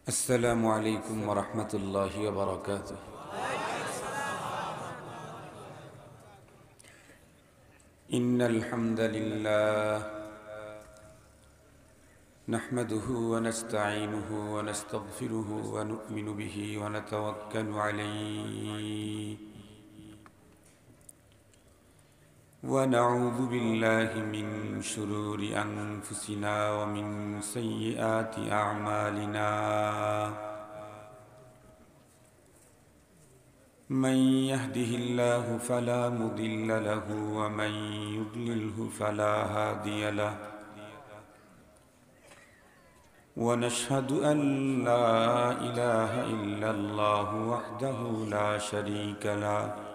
السلام عليكم ورحمة الله وبركاته. إن الحمد لله نحمده ونستعينه ونستغفره ونؤمن به ونتوكل عليه ونعوذ بالله من شرور أنفسنا ومن سيئات أعمالنا. من يهده الله فلا مضل له ومن يضلله فلا هادي له. ونشهد أن لا إله إلا الله وحده لا شريك له.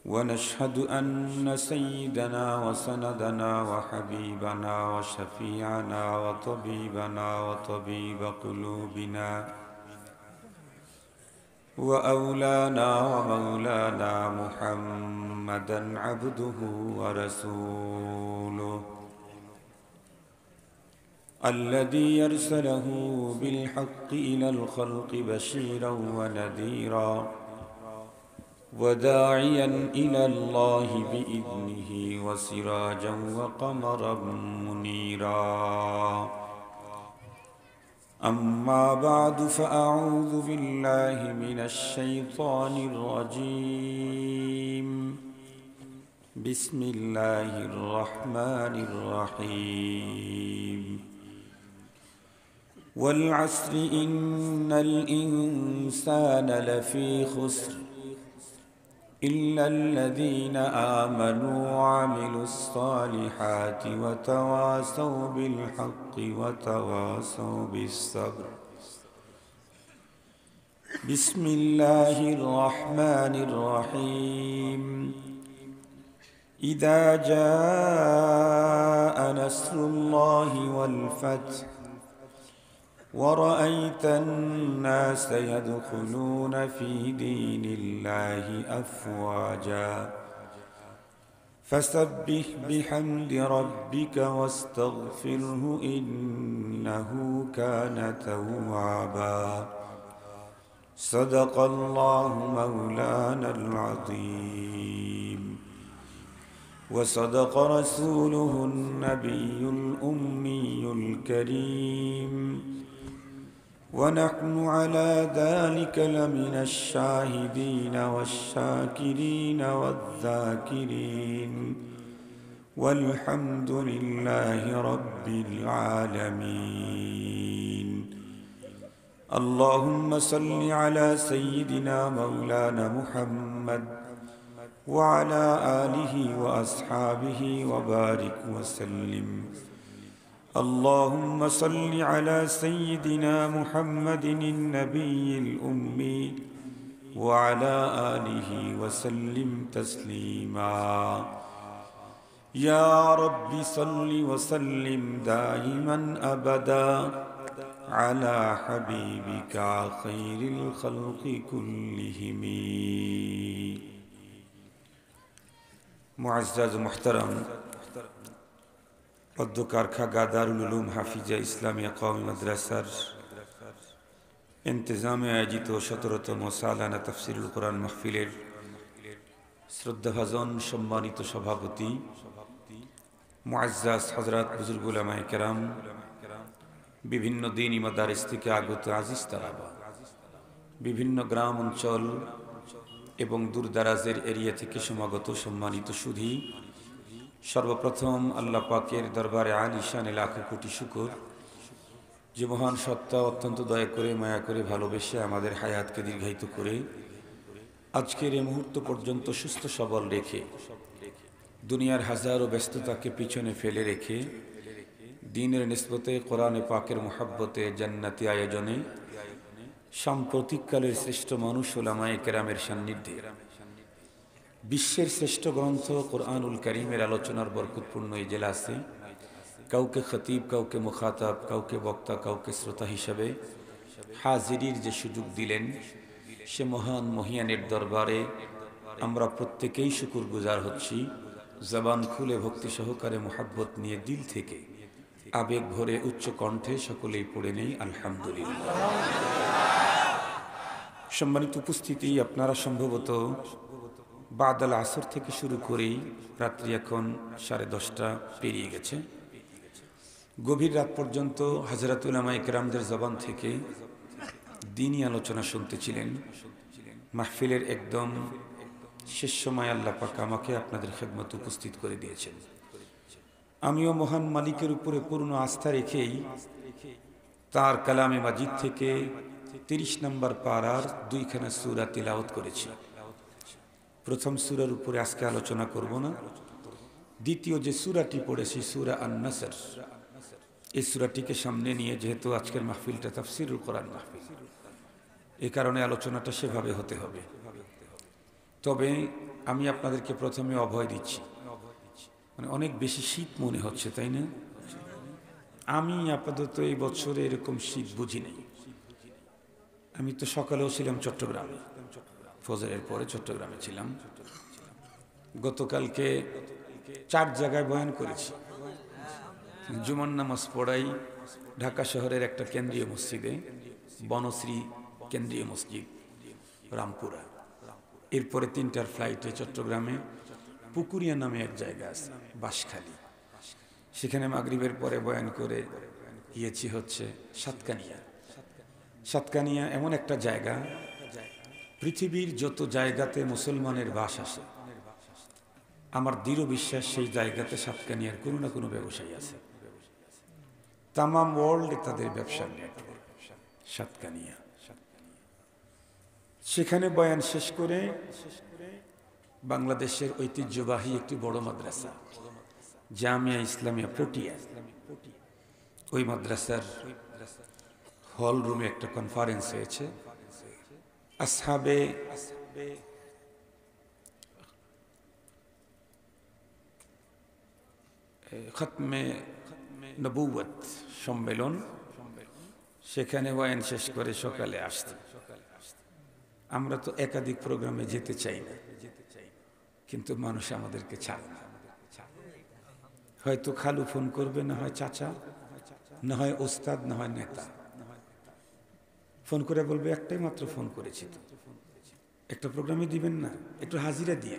ونشهد أن سيدنا وسندنا وحبيبنا وشفيعنا وطبيبنا وطبيب قلوبنا وأولانا ومولانا محمدا عبده ورسوله الذي يرسله بالحق إلى الخلق بشيرا ونذيرا وداعيا إلى الله بإذنه وسراجا وقمرا منيرا. أما بعد فأعوذ بالله من الشيطان الرجيم. بسم الله الرحمن الرحيم. والعصر إن الإنسان لفي خسر إلا الذين آمنوا وعملوا الصالحات وتواصوا بالحق وتواصوا بالصبر. بسم الله الرحمن الرحيم. إذا جاء نصر الله والفتح ورأيت الناس يدخلون في دين الله أفواجا فسبح بحمد ربك واستغفره إنه كان توابا. صدق الله مولانا العظيم وصدق رسوله النبي الأمي الكريم ونحن على ذلك لمن الشاهدين والشاكرين والذاكرين والحمد لله رب العالمين. اللهم صل على سيدنا مولانا محمد وعلى آله وأصحابه وبارك وسلم. اللهم صل على سيدنا محمد النبي الأمي وعلى آله وسلم تسليما. يا رب صل وسلم دائما أبدا على حبيبك خير الخلق كلهم. معزز محترم অধ্যকার খাগা দারুল উলুম হাফিজা ইসলামিয়া কওমি মাদ্রাসার ইন্তজামে আয়োজিত 17তম সালানা তাফসিরুল কোরআন মাহফিলের শ্রদ্ধাভাজন সম্মানিত সভাপতি মুআজ্জাজ হযরত বুজুর্গ উলামায়ে কেরাম, বিভিন্ন দ্বীনি মাদারিস থেকে আগত আজিজ তালাবা, বিভিন্ন গ্রাম অঞ্চল এবং দূরদারাজের এরিয়া থেকে সমাগত সম্মানিত সুধী, সর্বপ্রথম আল্লাহ পাকের দরবারে আলিশানে লাখো কোটি শুকর যে মহান সত্তা অত্যন্ত দয়া করে মায়া করে ভালোবেসে আমাদের হায়াতকে দীর্ঘায়িত করে আজকের এই মুহূর্ত পর্যন্ত সুস্থ সবল রেখে দুনিয়ার হাজারো ব্যস্ততাকে পিছনে ফেলে রেখে দ্বীনের নিসবতে কোরআনে পাকের মুহাব্বতে জান্নাতি আয়োজনে সাম্প্রতিককালের শ্রেষ্ঠ মানুষ উলামায়ে কেরামের সান্নিধ্যে বিশ্বের শ্রেষ্ঠ গ্রন্থ কোরআনুল কারীমের আলোচনার বরকতপূর্ণ ইজলাসে কাউকে খতিব, কাউকে মুখাতাব, কাউকে বক্তা, কাউকে শ্রোতা হিসাবে হাজিরির যে সুযোগ দিলেন সে মহান মহিয়ানের দরবারে আমরা প্রত্যেকেই শুকরগুজার হচ্ছি। জবান খুলে ভক্তি সহকারে মুহাব্বত নিয়ে দিল থেকে আবেগ ভরে উচ্চ কণ্ঠে সকলেই পড়ে নেই আলহামদুলিল্লাহ। সম্মানিত উপস্থিতি, আপনারা সম্ভবত বাদাল আসর থেকে শুরু করেই রাত্রি এখন 10:30 পেরিয়ে গেছে, গভীর রাত পর্যন্ত হযরত উলামায়ে কেরামদের জবান থেকে দ্বীনি আলোচনা শুনতেছিলেন। মাহফিলের একদম শেষ সময় আল্লাহ পাক আমাকে আপনাদের খেদমতে উপস্থিত করে দিয়েছেন। আমিও মহান মালিকের উপরে পূর্ণ আস্থা রেখেই তার কালামে মাজিদ থেকে 30 নম্বর পারার 2খানা সূরা তিলাওয়াত করেছি। প্রথম সূরার উপরে আজকে আলোচনা করব না। দ্বিতীয় যে সূরাটি পড়েছি সূরা আন-নাসর, এই সূরাটিকে সামনে নিয়ে, যেহেতু আজকের মাহফিলটা তাফসীরুল কোরআন মাহফিল, এই কারণে আলোচনাটা সেভাবে হতে হবে। তবে আমি আপনাদেরকে প্রথমে অভয় দিচ্ছি, মানে অনেক বেশি শীত মনে হচ্ছে, তাই না? আমি আপাতত এই বছরে এরকম শীত বুঝি নাই। আমি তো সকালেও ছিলাম চট্টগ্রামে, ফজরের পরে চট্টগ্রামে ছিলাম। গতকালকে 4 জায়গায় বয়ান করেছি। জুমার নামাজ পড়াই ঢাকা শহরের একটা কেন্দ্রীয় মসজিদে, বনশ্রী কেন্দ্রীয় মসজিদ, রামপুরা। এরপরে 3টার ফ্লাইটে চট্টগ্রামে পুকুরিয়া নামে এক জায়গা আছে, বাঁশখালী, সেখানে মাগরিবের পরে বয়ান করে গিয়েছি হচ্ছে সাতকানিয়া। সাতকানিয়া এমন একটা জায়গা, পৃথিবীর যত জায়গাতে মুসলমানের বাস আসে, আমার দৃঢ় বিশ্বাস সেই জায়গাতে সাতকানিয়ার কোনো না কোনো ব্যবসায়ী আছে। তামাম ওয়ার্ল্ডে তাদের ব্যবসার নেটওয়ার্ক সাতকানিয়া। সেখানে বয়ান শেষ করে বাংলাদেশের ঐতিহ্যবাহী একটি বড় মাদ্রাসা জামিয়া ইসলামিয়া পটিয়া, ওই মাদ্রাসার হল রুমে একটা কনফারেন্স হয়েছে। আসহাবে খতমে নবুয়ত সম্মেলন, সেখানে বয়ান শেষ করে সকালে আসতে। আমরা তো একাধিক প্রোগ্রামে যেতে চাই না, কিন্তু মানুষ আমাদেরকে ছাড়ে না। হয়তো খালু ফোন করবে, না হয় চাচা, না হয় ওস্তাদ, না হয় নেতা, ফোন করে বলবে একটাই মাত্র ফোন করেছি, তো একটা প্রোগ্রামে দিবেন না, একটু হাজিরা দিয়ে।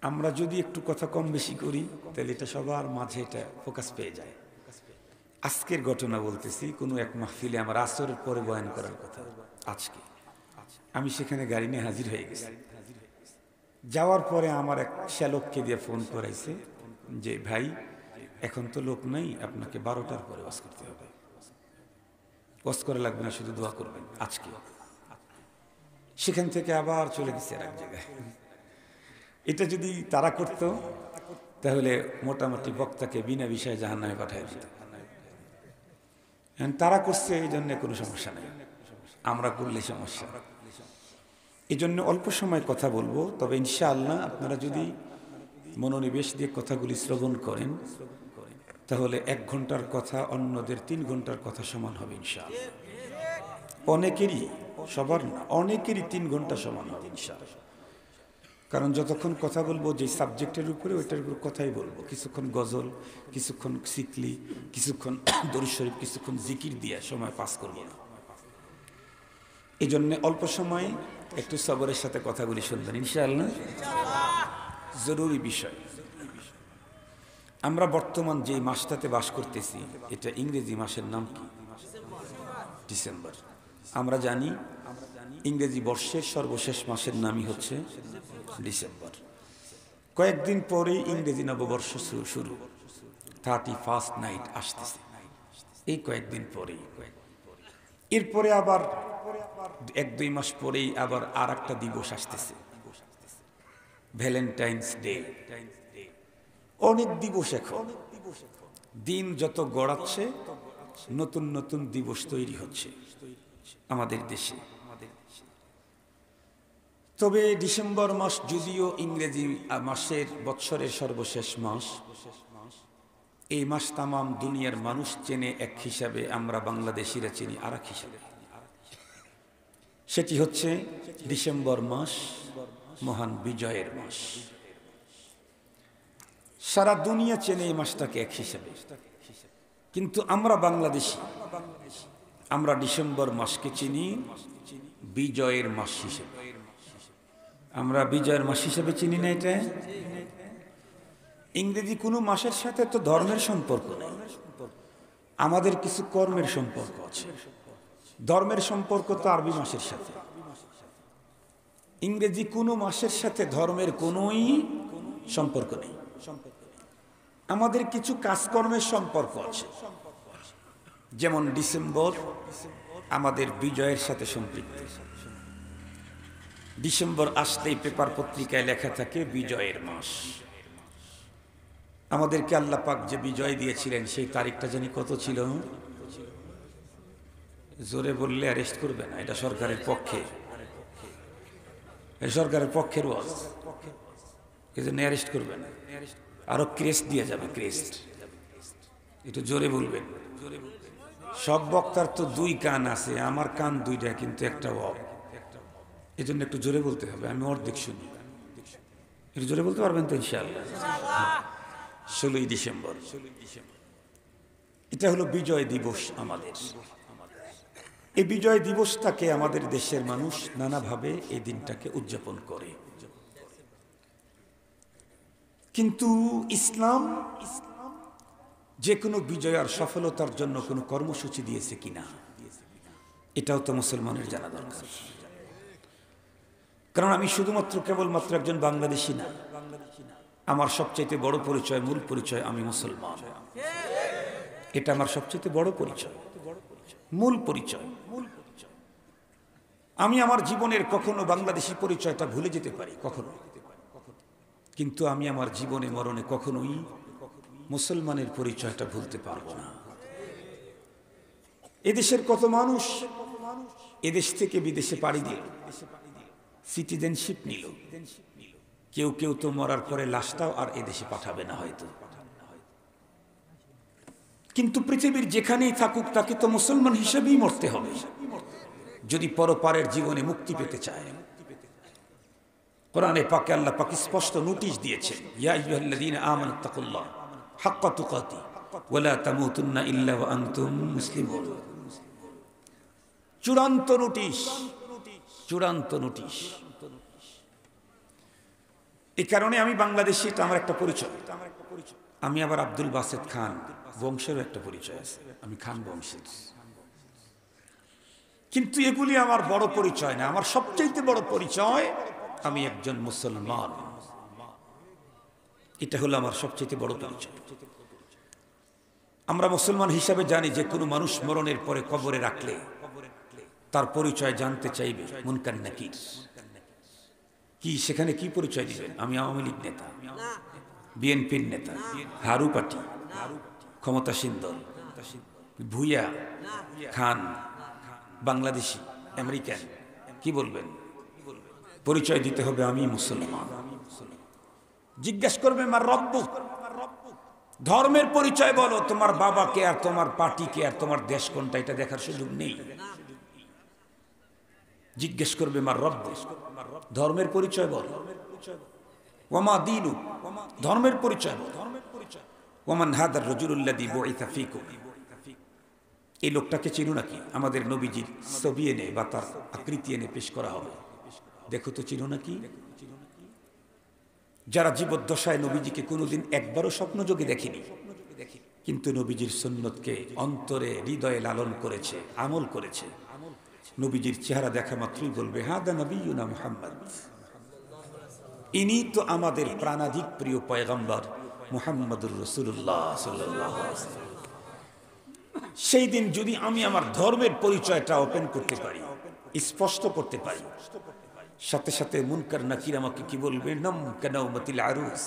আমরা যদি একটু কথা কম বেশি করি তাহলে এটা সবার মাঝে এটা ফোকাস পেয়ে যায়। আজকের ঘটনা বলতেছি, কোনো এক মাহফিলে আমার আসরের পরে বয়ান করার কথা আজকে, আমি সেখানে গাড়ি নিয়ে হাজির হয়ে গেছি। যাওয়ার পরে আমার এক শ্যালককে দিয়ে ফোন করাইছে যে ভাই এখন তো লোক নাই, আপনাকে 12টার পরে ওয়াজ করতে হবে। ওয়াজ করা লাগবে না, শুধু দোয়া করবেন আজকে। সেখান থেকে আবার চলে গেছে আর এক জায়গায়। এটা যদি তারা করত তাহলে মোটামুটি বক্তাকে বিনা বিষয়ে জাহান্নামে পাঠিয়ে দিত। তারা করছে, এই জন্য কোনো সমস্যা নেই, আমরা করলে সমস্যা। এই জন্য অল্প সময় কথা বলবো, তবে ইনশাআল্লাহ আপনারা যদি মনোনিবেশ দিয়ে কথাগুলি শ্রবণ করেন তাহলে 1 ঘন্টার কথা অন্যদের 3 ঘন্টার কথা সমান হবে ইনশাআল্লাহ। অনেকেরই, সবার না, অনেকেরই 3 ঘন্টা সমান হবে ইনশাআল্লাহ। কারণ যতক্ষণ কথা বলবো যে সাবজেক্টের উপরে, ওইটার উপর কথাই বলবো। কিছুক্ষণ গজল, কিছুক্ষণ সিকলি, কিছুক্ষণ দরুদ শরীফ, কিছুক্ষণ জিকির দিয়ে সময় পাস করবো না। এই জন্য অল্প সময় একটু সবরের সাথে কথাগুলি শুনবেন ইনশাআল্লাহ, জরুরি বিষয়। আমরা বর্তমান যে মাসটাতে বাস করতেছি, এটা ইংরেজি মাসের নাম কি? ডিসেম্বর। আমরা জানি ইংরেজি বর্ষের সর্বশেষ মাসের নামই হচ্ছে ডিসেম্বর। কয়েকদিন পরেই ইংরেজি নববর্ষ শুরু, 31st নাইট আসতেছে এই কয়েকদিন পরেই। এরপরে আবার 1-2 মাস পরেই আবার আর একটা দিবস আসতেছে, ভ্যালেন্টাইন্স ডে। অনেক দিবস, এখন দিন যত গড়াচ্ছে নতুন নতুন দিবস তৈরি হচ্ছে আমাদের দেশে। তবে ডিসেম্বর মাস যদিও ইংরেজি মাসের বৎসরের সর্বশেষ মাস, এই মাস তামাম দুনিয়ার মানুষ চেনে এক হিসাবে, আমরা বাংলাদেশিরা চিনি আর এক হিসাবে। সেটি হচ্ছে ডিসেম্বর মাস মহান বিজয়ের মাস। সারা দুনিয়া চেনে এই মাসটাকে এক হিসেবে, কিন্তু আমরা বাংলাদেশি, আমরা ডিসেম্বর মাসকে চিনি বিজয়ের মাস হিসেবে। আমরা বিজয়ের মাস হিসেবে চিনি না এটা। ইংরেজি কোনো মাসের সাথে তো ধর্মের সম্পর্ক নেই, আমাদের কিছু কর্মের সম্পর্ক আছে। ধর্মের সম্পর্ক তো আরবি মাসের সাথে। ইংরেজি কোনো মাসের সাথে ধর্মের কোনোই সম্পর্ক নেই। আমাদের কিছু কাজকর্মের সম্পর্ক আছে, যেমন ডিসেম্বর আমাদের বিজয়ের সাথে সম্পৃক্ত। ডিসেম্বর আসলেই পেপার পত্রিকায় লেখা থাকে বিজয়ের মাস। আমাদেরকে আল্লাহ পাক যে বিজয় দিয়েছিলেন সেই তারিখটা জানি কত ছিল? জোরে বললে অ্যারেস্ট করবে না, এটা সরকারের পক্ষে, সরকারের পক্ষের ওয়াজ, এজন্য অ্যারেস্ট করবে না, আরো ক্রেস্ট দিয়ে যাবে, ক্রেস্ট। একটু জোরে বলবেন। সব বক্তার তো দুই কান আছে, আমার কান দুইটা কিন্তু একটা অফ, এজন্য একটু জোরে বলতে হবে। আমি অর্ধেক শুনি, একটু জোরে বলতে পারবেন তো ইনশাআল্লাহ? 16ই ডিসেম্বর, এটা হলো বিজয় দিবস আমাদের। এই বিজয় দিবসটাকে আমাদের দেশের মানুষ নানাভাবে এই দিনটাকে উদযাপন করে, কিন্তু ইসলাম যে কোনো বিজয় আর সফলতার জন্য কোনো কর্মসূচি দিয়েছে কিনা এটাও তো মুসলমানের জানা দরকার। কারণ আমি শুধুমাত্র কেবলমাত্র একজন বাংলাদেশি না, আমার সবচেয়ে বড় পরিচয়, মূল পরিচয়, আমি মুসলমান। এটা আমার সবচেয়ে বড় পরিচয়, মূল পরিচয়। আমি আমার জীবনের কখনো বাংলাদেশি পরিচয়টা ভুলে যেতে পারি, কখনো, কিন্তু আমি আমার জীবনে মরণে কখনোই মুসলমানের পরিচয়টা ভুলতে পারবো না। এদেশের কত মানুষ এদেশ থেকে বিদেশে পাড়ি দিল, সিটিজেনশিপ নিল, কেউ কেউ তো মরার পরে লাশটাও আর এদেশে পাঠাবে না হয়তো, কিন্তু পৃথিবীর যেখানেই থাকুক তাকে তো মুসলমান হিসেবেই মরতে হবে যদি পরপারের জীবনে মুক্তি পেতে চায়। কোরআনে পাকে আল্লাহ পাক স্পষ্ট নোটিশ দিয়েছেন, ইয়া আইয়ুহাল্লাযীনা আমানুত্তাকুল্লাহ হাক্কা তুকাতি ওয়া লা তামুতুন্না ইল্লা ওয়া আনতুম মুসলিমুন। চূড়ান্ত নোটিশ, চূড়ান্ত নোটিশ। এই কারণে আমি বাংলাদেশি, এটা আমার একটা পরিচয়। আমি আবার আব্দুল বাসেত খান বংশের একটা পরিচয় আছে, আমি খান বংশের। কিন্তু এগুলি আমার বড় পরিচয় না, আমার সবচেয়ে বড় পরিচয় আমি একজন মুসলমান। এটা হলো আমার সবচেয়ে বড় পরিচয়। আমরা মুসলমান হিসাবে জানি যে কোনো মানুষ মরণের পরে কবরে রাখলে তার পরিচয় জানতে চাইবে মুনকার নাকির। কি সেখানে কি পরিচয় দিবেন? আমি আওয়ামী লীগ নেতা, বিএনপির নেতা, হারু পার্টি, ক্ষমতাসীন দল, ভুইয়া, খান, বাংলাদেশি, আমেরিকান, কি বলবেন? পরিচয় দিতে হবে আমি মুসলমান। জিজ্ঞাসা করবে মার রব্বুক, ধর্মের পরিচয় বলো, তোমার বাবা কে আর তোমার পার্টি কে আর তোমার দেশ কোনটা এটা দেখার সুযোগ নেই। জিজ্ঞেস করবে মার রব্বুক, ধর্মের পরিচয় বল। ওয়ামা দীনু, ধর্মের পরিচয় বল। ওয়ামান হাদার রাজুলুল্লাযী বুইসা ফীকুম, এই লোকটাকে চিনো নাকি? আমাদের নবীজির ছবি এনে বা তার আকৃতি এনে পেশ করা হবে, দেখো তো চিনো নাকি? যারা জীবদ্দশায় নবীজিকে কোনোদিন একবারও স্বপ্নযোগে দেখেনি, কিন্তু নবীজির সুন্নতকে অন্তরে হৃদয়ে লালন করেছে, আমল করেছে, নবীজির চেহারা দেখা মাত্রই বলবে হাদা নবিয়ুনা মুহাম্মদ, ইনি তো আমাদের প্রাণাধিক প্রিয় পয়গম্বর মুহাম্মদুর রাসূলুল্লাহ সাল্লাল্লাহু আলাইহি ওয়াসাল্লাম। সেই দিন যদি আমি আমার ধর্মের পরিচয়টা ওপেন করতে পারি, স্পষ্ট করতে পারি, সাথে সাথে মুনকার নাকির আমাকে কি বলবে? নাম কানাউমাতিল আরুস,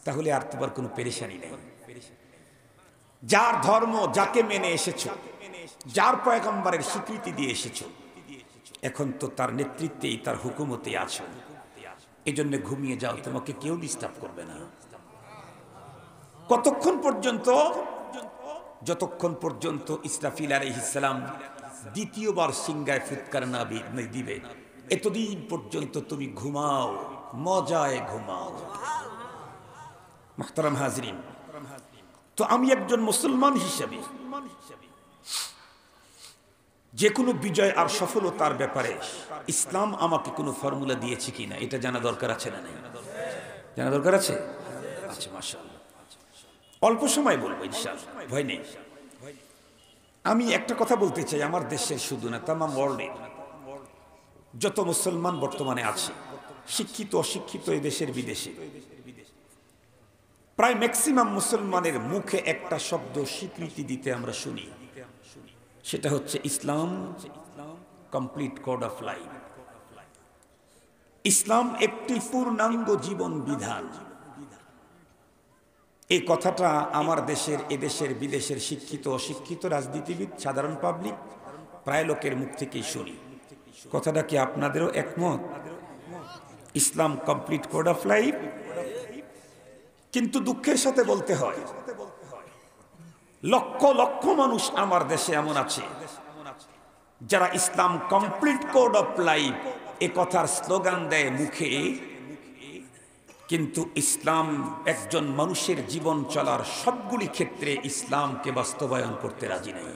তাহলে আর তোমার কোনো পেরেশানি নেই। যার ধর্ম, যাকে মেনে এসেছো, যার পয়গম্বরের স্বীকৃতি দিয়ে এসেছো, এখন তো তার নেতৃত্বেই, তার হুকুমতে আছো, এজন্য ঘুমিয়ে যাও, তোমাকে কেউ ডিস্টার্ব করবে না। কতক্ষণ পর্যন্ত? যতক্ষণ পর্যন্ত ইসরাফিল আলাইহিস সালাম দ্বিতীয়বার সিংহায় ফুৎকার না দিবে, এতদিন পর্যন্ত তুমি ঘুমাও, মজায় ঘুমাও। মুহতারাম হাজরিন, তো আমি একজন মুসলমান হিসেবে যে কোনো বিজয় আর সফলতার ব্যাপারে ইসলাম আমাকে কোনো ফর্মুলা দিয়েছে কিনা এটা জানা দরকার আছে না? নাই জানা দরকার আছে? আচ্ছা, মাশাআল্লাহ। অল্প সময় বলবো ইনশাআল্লাহ, ভয় নেই। আমি একটা কথা বলতে চাই, আমার দেশের শুধু না, তামাম ওয়ার্ল্ডের যত মুসলমান বর্তমানে আছে, শিক্ষিত অশিক্ষিত এই দেশের বিদেশে, প্রায় ম্যাক্সিমাম মুসলমানের মুখে একটা শব্দ স্বীকৃতি দিতে আমরা শুনি, সেটা হচ্ছে ইসলাম কমপ্লিট কোড অফ লাইফ। ইসলাম একটি পূর্ণাঙ্গ জীবন বিধান। এই কথাটা আমার দেশের, এদেশের, বিদেশের শিক্ষিত অশিক্ষিত রাজনীতিবিদ, সাধারণ পাবলিক প্রায় লোকের মুখ থেকেই শুনি। কথাটা কি আপনাদেরও একমত? ইসলাম কমপ্লিট কোড অফ লাইফ। কিন্তু দুঃখের সাথে বলতে হয়, লক্ষ লক্ষ মানুষ আমার দেশে এমন আছে যারা ইসলাম কমপ্লিট কোড অফ লাইফ এ কথার স্লোগান দেয় মুখে, কিন্তু ইসলাম একজন মানুষের জীবন চলার সবগুলি ক্ষেত্রে ইসলামকে বাস্তবায়ন করতে রাজি নাই।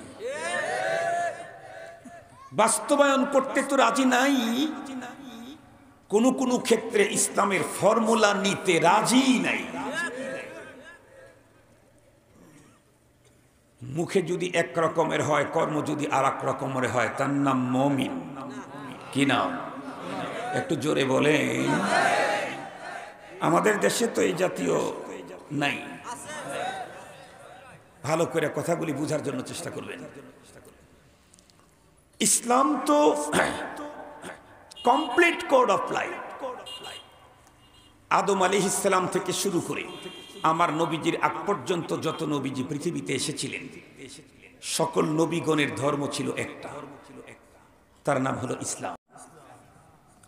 বাস্তবায়ন করতে তো রাজি নাই, কোনো কোনো ক্ষেত্রে ইসলামের ফর্মুলা নিতে রাজি নাই। মুখে যদি এক রকমের হয়, কর্ম যদি আর এক রকমের হয়, তার নাম মুমিন। কি নাম? একটু জোরে বলেন। আমাদের দেশে তো এই জাতীয় নাই। ভালো করে কথাগুলি বুঝার জন্য চেষ্টা করবেন। ইসলাম তো কমপ্লিট কোড অফ লাইফ। আদম আলাইহিস সালাম থেকে শুরু করে আমার নবীজির আগ পর্যন্ত যত নবীজি পৃথিবীতে এসেছিলেন, সকল নবীগণের ধর্ম ছিল একটা, তার নাম হলো ইসলাম।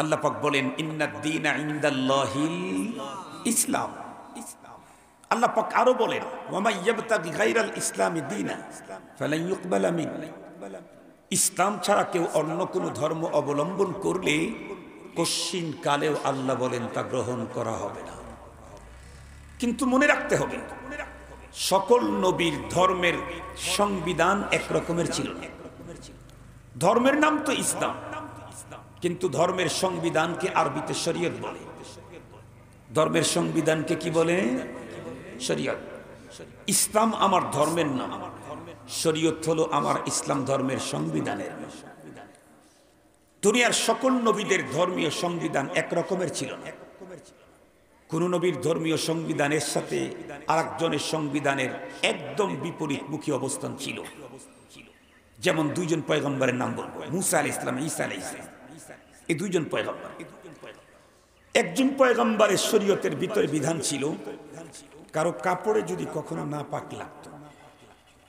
আল্লাহ পাক বলেন, ইন্নাদ দীনা ইনদাল্লাহিল ইসলাম। আল্লাহ পাক আরো বলেন, ওয়া মান ইয়াবতাগি গায়রাল ইসলামি দীনা ফালান ইউকবালা মিন। ইসলাম ছাড়া কেউ অন্য কোনো ধর্ম অবলম্বন করলে কশিন কালেও আল্লাহ বলেন তা গ্রহণ করা হবে না। কিন্তু মনে রাখতে হবে, সকল নবীর ধর্মের সংবিধান এক রকমের ছিল না। ধর্মের নাম তো ইসলাম, কিন্তু ধর্মের সংবিধানকে আরবিতে শরীয়ত বলে। ধর্মের সংবিধানকে কি বলে? শরীয়ত। ইসলাম আমার ধর্মের নাম, শরীয়ত হলো আমার ইসলাম ধর্মের সংবিধানের। দুনিয়ার সকল নবীদের ধর্মীয় সংবিধান এক রকমের ছিল না। কোন নবীর ধর্মীয় সংবিধানের সাথে আরেকজনের সংবিধানের একদম বিপরীতমুখী অবস্থান ছিল। যেমন দুইজন পয়গম্বরের নাম বলবো, মুসা আলাইহিস সালাম, ঈসা আলাইহিস সালাম। এই দুইজন পয়গম্বর, একজন পয়গম্বরের শরীয়তের ভিতরে বিধান ছিল, কারো কাপড়ে যদি কখনো না পাক লাগতো,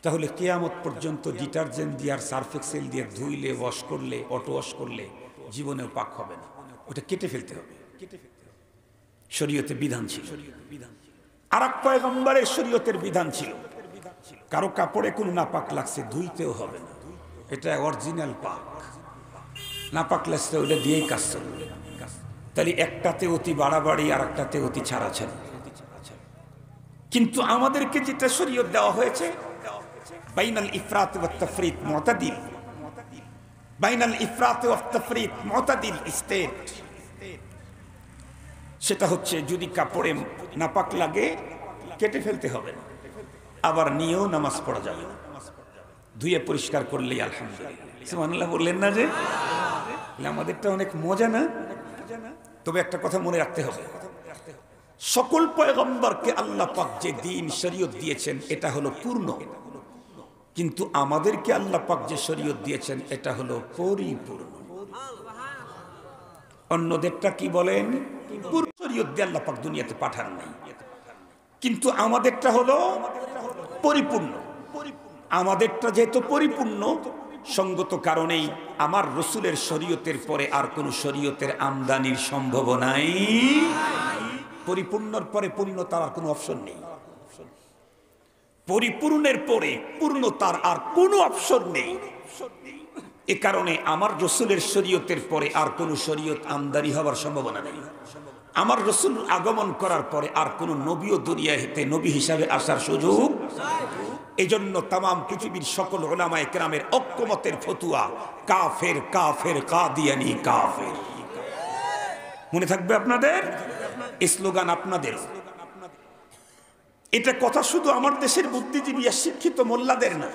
তাহলে কিয়ামত পর্যন্ত ডিটারজেন্ট দিয়ে আর সার্ফ এক্সেল দিয়ে ধুইলে, ওয়াশ করলে, অটো ওয়াশ করলে জীবনেও পাক হবে না, ওটা কেটে ফেলতে হবে। শরীয়তের বিধান ছিল। আর এক পয়গম্বরের শরীয়তের বিধান ছিল, কারো কাপড়ে কোনো নাপাক লাগছে ধুইতেও হবে না, এটা অরিজিনাল পাক। নাপাক লাগছে ওটা দিয়েই কাজ চলবে। তাহলে একটাতে অতি বাড়াবাড়ি আর একটাতে অতি ছাড়াছাড়ি। কিন্তু আমাদেরকে যেটা শরীয়ত দেওয়া হয়েছে, বাইনাল ইফরাত ওয়াত তাফরিত মুতাদিল, বাইনাল ইফরাত ওয়াত তাফরিত মুতাদিল স্টেট। সেটা হচ্ছে যদি কাপড়ে নাপাক লাগে কেটে ফেলতে হবে না, আবার নিয়েও নামাজ পড়া যাবে না, ধুয়ে পরিষ্কার করলেই আলহামদুলিল্লাহ। সুবহানাল্লাহ বললেন না যে? আমাদেরটা অনেক মজা না? তবে একটা কথা মনে রাখতে হবে, সকল পয়গম্বরকে আল্লাহ পাক যে দ্বীন শরীয়ত দিয়েছেন এটা হলো পূর্ণ, কিন্তু আমাদেরকে আল্লাহ পাক যে শরীয়ত দিয়েছেন এটা হলো পরিপূর্ণ। অন্যদেরটা কি বলেন? পূর্ণ শরীয়ত দিয়ে আল্লাহ পাক দুনিয়াতে পাঠান নাই, কিন্তু আমাদেরটা হলো পরিপূর্ণ। আমাদেরটা যেহেতু পরিপূর্ণ, সঙ্গত কারণেই আমার রসুলের শরীয়তের পরে আর কোন শরীয়তের আমদানির সম্ভাবনাই। পরিপূর্ণর পরে পূর্ণতার আর কোনো অপশন নেই, পরিপূর্ণের পরে পূর্ণতার আর কোনো অপশন নেই। এ কারণে আমার রসুলের শরীয়তের পরে আর কোনো শরীয়ত আমদানি হওয়ার সম্ভাবনা নেই। আমার রাসূল আগমন করার পরে আর কোন নবীও দুনিয়াতে নবী হিসাবে আসার সুযোগ। এজন্য তামাম পৃথিবীর সকল উলামায়ে কেরামের ঐক্যমতের ফতোয়া কাফের কাফের কাদিয়ানি কাফের। মনে থাকবে আপনাদের স্লোগান, আপনাদের এটা কথা শুধু আমার দেশের বুদ্ধিজীবী আর শিক্ষিত মোল্লাদের না।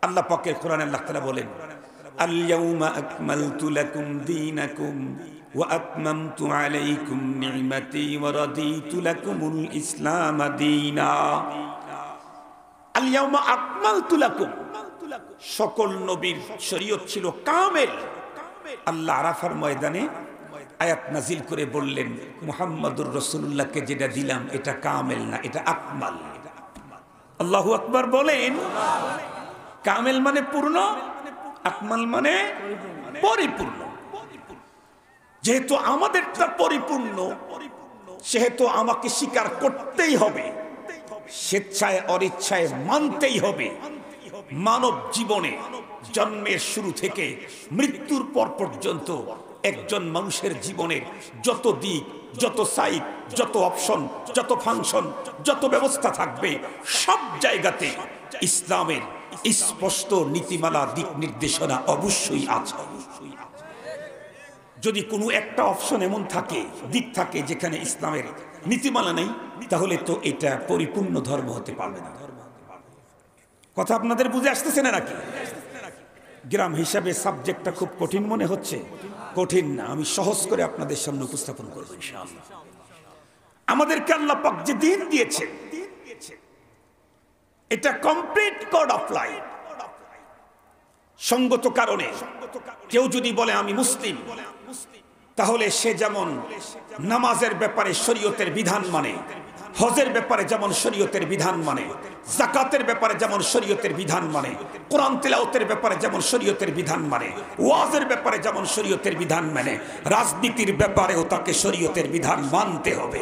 আল্লাহ পাকের কোরআনে আল্লাহ তাআলা বলেন, আল ইয়াউমা আকমালতু লাকুম দীনাকুম ওয়া আতমামতু আলাইকুম নি'মাতি ওয়া রাদিতু লাকুমুল ইসলাম দীনা। আল ইয়াউমা আকমালতু লাকুম, সকল নবীর শরীয়ত ছিল কামেল। আল্লাহ আরাফার ময়দানে আয়াত নাজিল করে বললেন, মুহাম্মাদুর রাসূলুল্লাহকে যেটা দিলাম এটা কামেল না, এটা আকমাল। আল্লাহু আকবার বলেন। কামেল মানে পূর্ণ, আকমাল মানে পরিপূর্ণ। যেহেতু আমাদেরটা পরিপূর্ণ, সেহেতু আমাকে স্বীকার করতেই হবে, স্বেচ্ছায় অনিচ্ছায় মানতেই হবে। মানব জীবনে জন্মের শুরু থেকে মৃত্যুর পর পর্যন্ত একজন মানুষের জীবনের যত দিক, যত সাইড, যত অপশন, যত ফাংশন, যত ব্যবস্থা থাকবে, সব জায়গাতে ইসলামের স্পষ্ট নীতিমালা, দিক নির্দেশনা অবশ্যই আছে। যদি কোনো একটা অপশন এমন থাকে, দিক থাকে যেখানে ইসলামের নীতিমালা নেই, তাহলে তো এটা পরিপূর্ণ ধর্ম হতে পারবে না। কথা আপনাদের বুঝে আসতেছে না নাকি? গ্রাম হিসাবে সাবজেক্টটা খুব কঠিন মনে হচ্ছে। কঠিন না, আমি সহজ করে আপনাদের সামনে উপস্থাপন করব ইনশাআল্লাহ। আমাদেরকে আল্লাহ পাক যে দিন দিয়েছে, এটা কমপ্লিট কোড অফ লাইফ। সঙ্গত কারণে কেউ যদি বলে আমি মুসলিম, তাহলে সে যেমন নামাজের ব্যাপারে শরীয়তের বিধান মানে, হজের ব্যাপারে যেমন শরীয়তের বিধান মানে, যাকাতের ব্যাপারে যেমন শরীয়তের বিধান মানে, কোরআন তিলাওয়াতের ব্যাপারে যেমন শরীয়তের বিধান মানে, ওয়াজের ব্যাপারে যেমন শরীয়তের বিধান মানে, রাজনীতির ব্যাপারেও তাকে শরীয়তের বিধান মানতে হবে।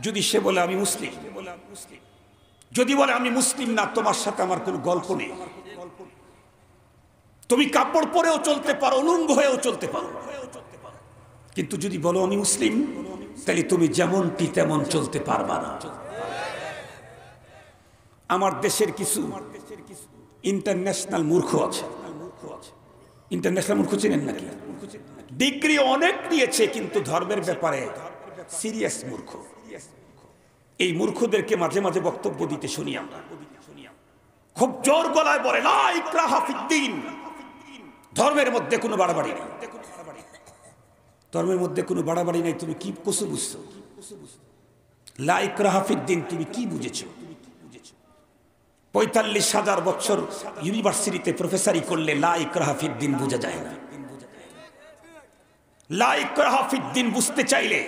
যদি সে বলে আমি মুসলিম, যদি বলে আমি মুসলিম না, তোমার সাথে আমার কোনো গল্প নেই, তুমি কাপড় পরেও চলতে পারো, উলঙ্গ হয়েও চলতে পারো, কিন্তু যদি বলো আমি মুসলিম, তাহলে তুমি যেমনটি তেমন চলতে পারবা না। আমার দেশের কিছু ইন্টারন্যাশনাল মূর্খ আছে। ইন্টারন্যাশনাল মূর্খ চিনেন নাকি? ডিগ্রি অনেক নিয়েছে কিন্তু ধর্মের ব্যাপারে সিরিয়াস মূর্খ। এই মূর্খদেরকে মাঝে মাঝে বক্তব্য দিতে শুনি আমরা, খুব জোর গলায় বলে লা ইকরাহা ফিদ্দীন, ধর্মের মধ্যে কোনো বাড়াবাড়ি নেই। ধর্মের মধ্যে কোনো বাড়াবাড়ি নাই, তুমি কি কসু বুঝছো? লা ইকরাহা ফিদ্দীন তুমি কি বুঝেছো? ৪৫,০০০ বছর ইউনিভার্সিটিতে প্রফেসরি করলে লা ইকরাহা ফিদ্দীন বোঝা যায় না। লা ইকরাহা ফিদ্দীন বুঝতে চাইলে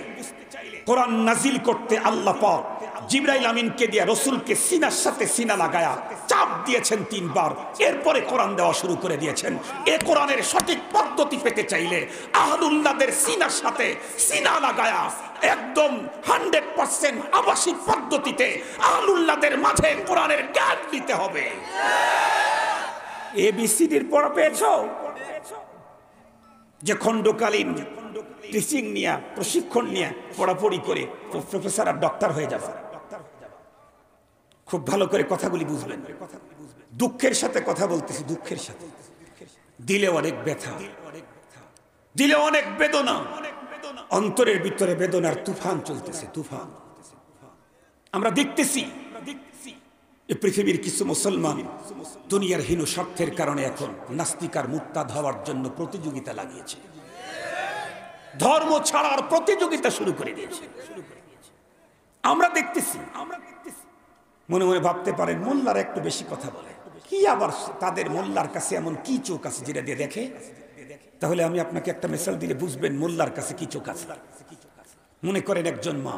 কোরআন নাজিল করতে আল্লাহ পাক জিবরাইল আমিনকে দিয়ে রাসূলকে সিনার সাথে সিনা লাগায়া চাপ দিয়েছেন ৩ বার, এরপরে কোরআন দেওয়া শুরু করে দিয়েছেন। এই কোরআনের সঠিক পদ্ধতি পেতে চাইলে আহলুল্লাহদের সিনার সাথে সিনা লাগায়া একদম 100% আবাসিক পদ্ধতিতে আহলুল্লাহদের মাঝে কোরআনের জ্ঞান দিতে হবে। এবিসিডির পড়া পেয়েছো? যে খণ্ডকালীন টিচিং নিয়ে, প্রশিক্ষণ নিয়ে পড়াপড়ি করে প্রফেসর আর ডক্টর হয়ে যাবে। খুব ভালো করে কথাগুলি বুঝবেন। দুঃখের সাথে কথা বলতেছি, দুঃখের সাথে। দিলে অনেক ব্যথা, দিলে অনেক বেদনা, অন্তরের ভিতরে বেদনার তুফান চলতেছে, তুফান। আমরা দেখতেছি এই পৃথিবীর কিছু মুসলমান দুনিয়ার হীন স্বার্থের কারণে এখন নাস্তিক আর মুরতাদ হওয়ার জন্য প্রতিযোগিতা লাগিয়েছে, ধর্ম ছাড়ার প্রতিযোগিতা শুরু করে দিয়েছে। আমরা দেখতেছি। মনে মনে ভাবতে পারেন মোল্লার একটু বেশি কথা বলে, কি আবার তাদের মোল্লার কাছে এমন কি চোখ আছে যেটা দিয়ে দেখে? তাহলে আমি আপনাকে একটা মিসাল দিলে বুঝবেন মোল্লার কাছে কি চোখ আছে। মনে করেন একজন মা,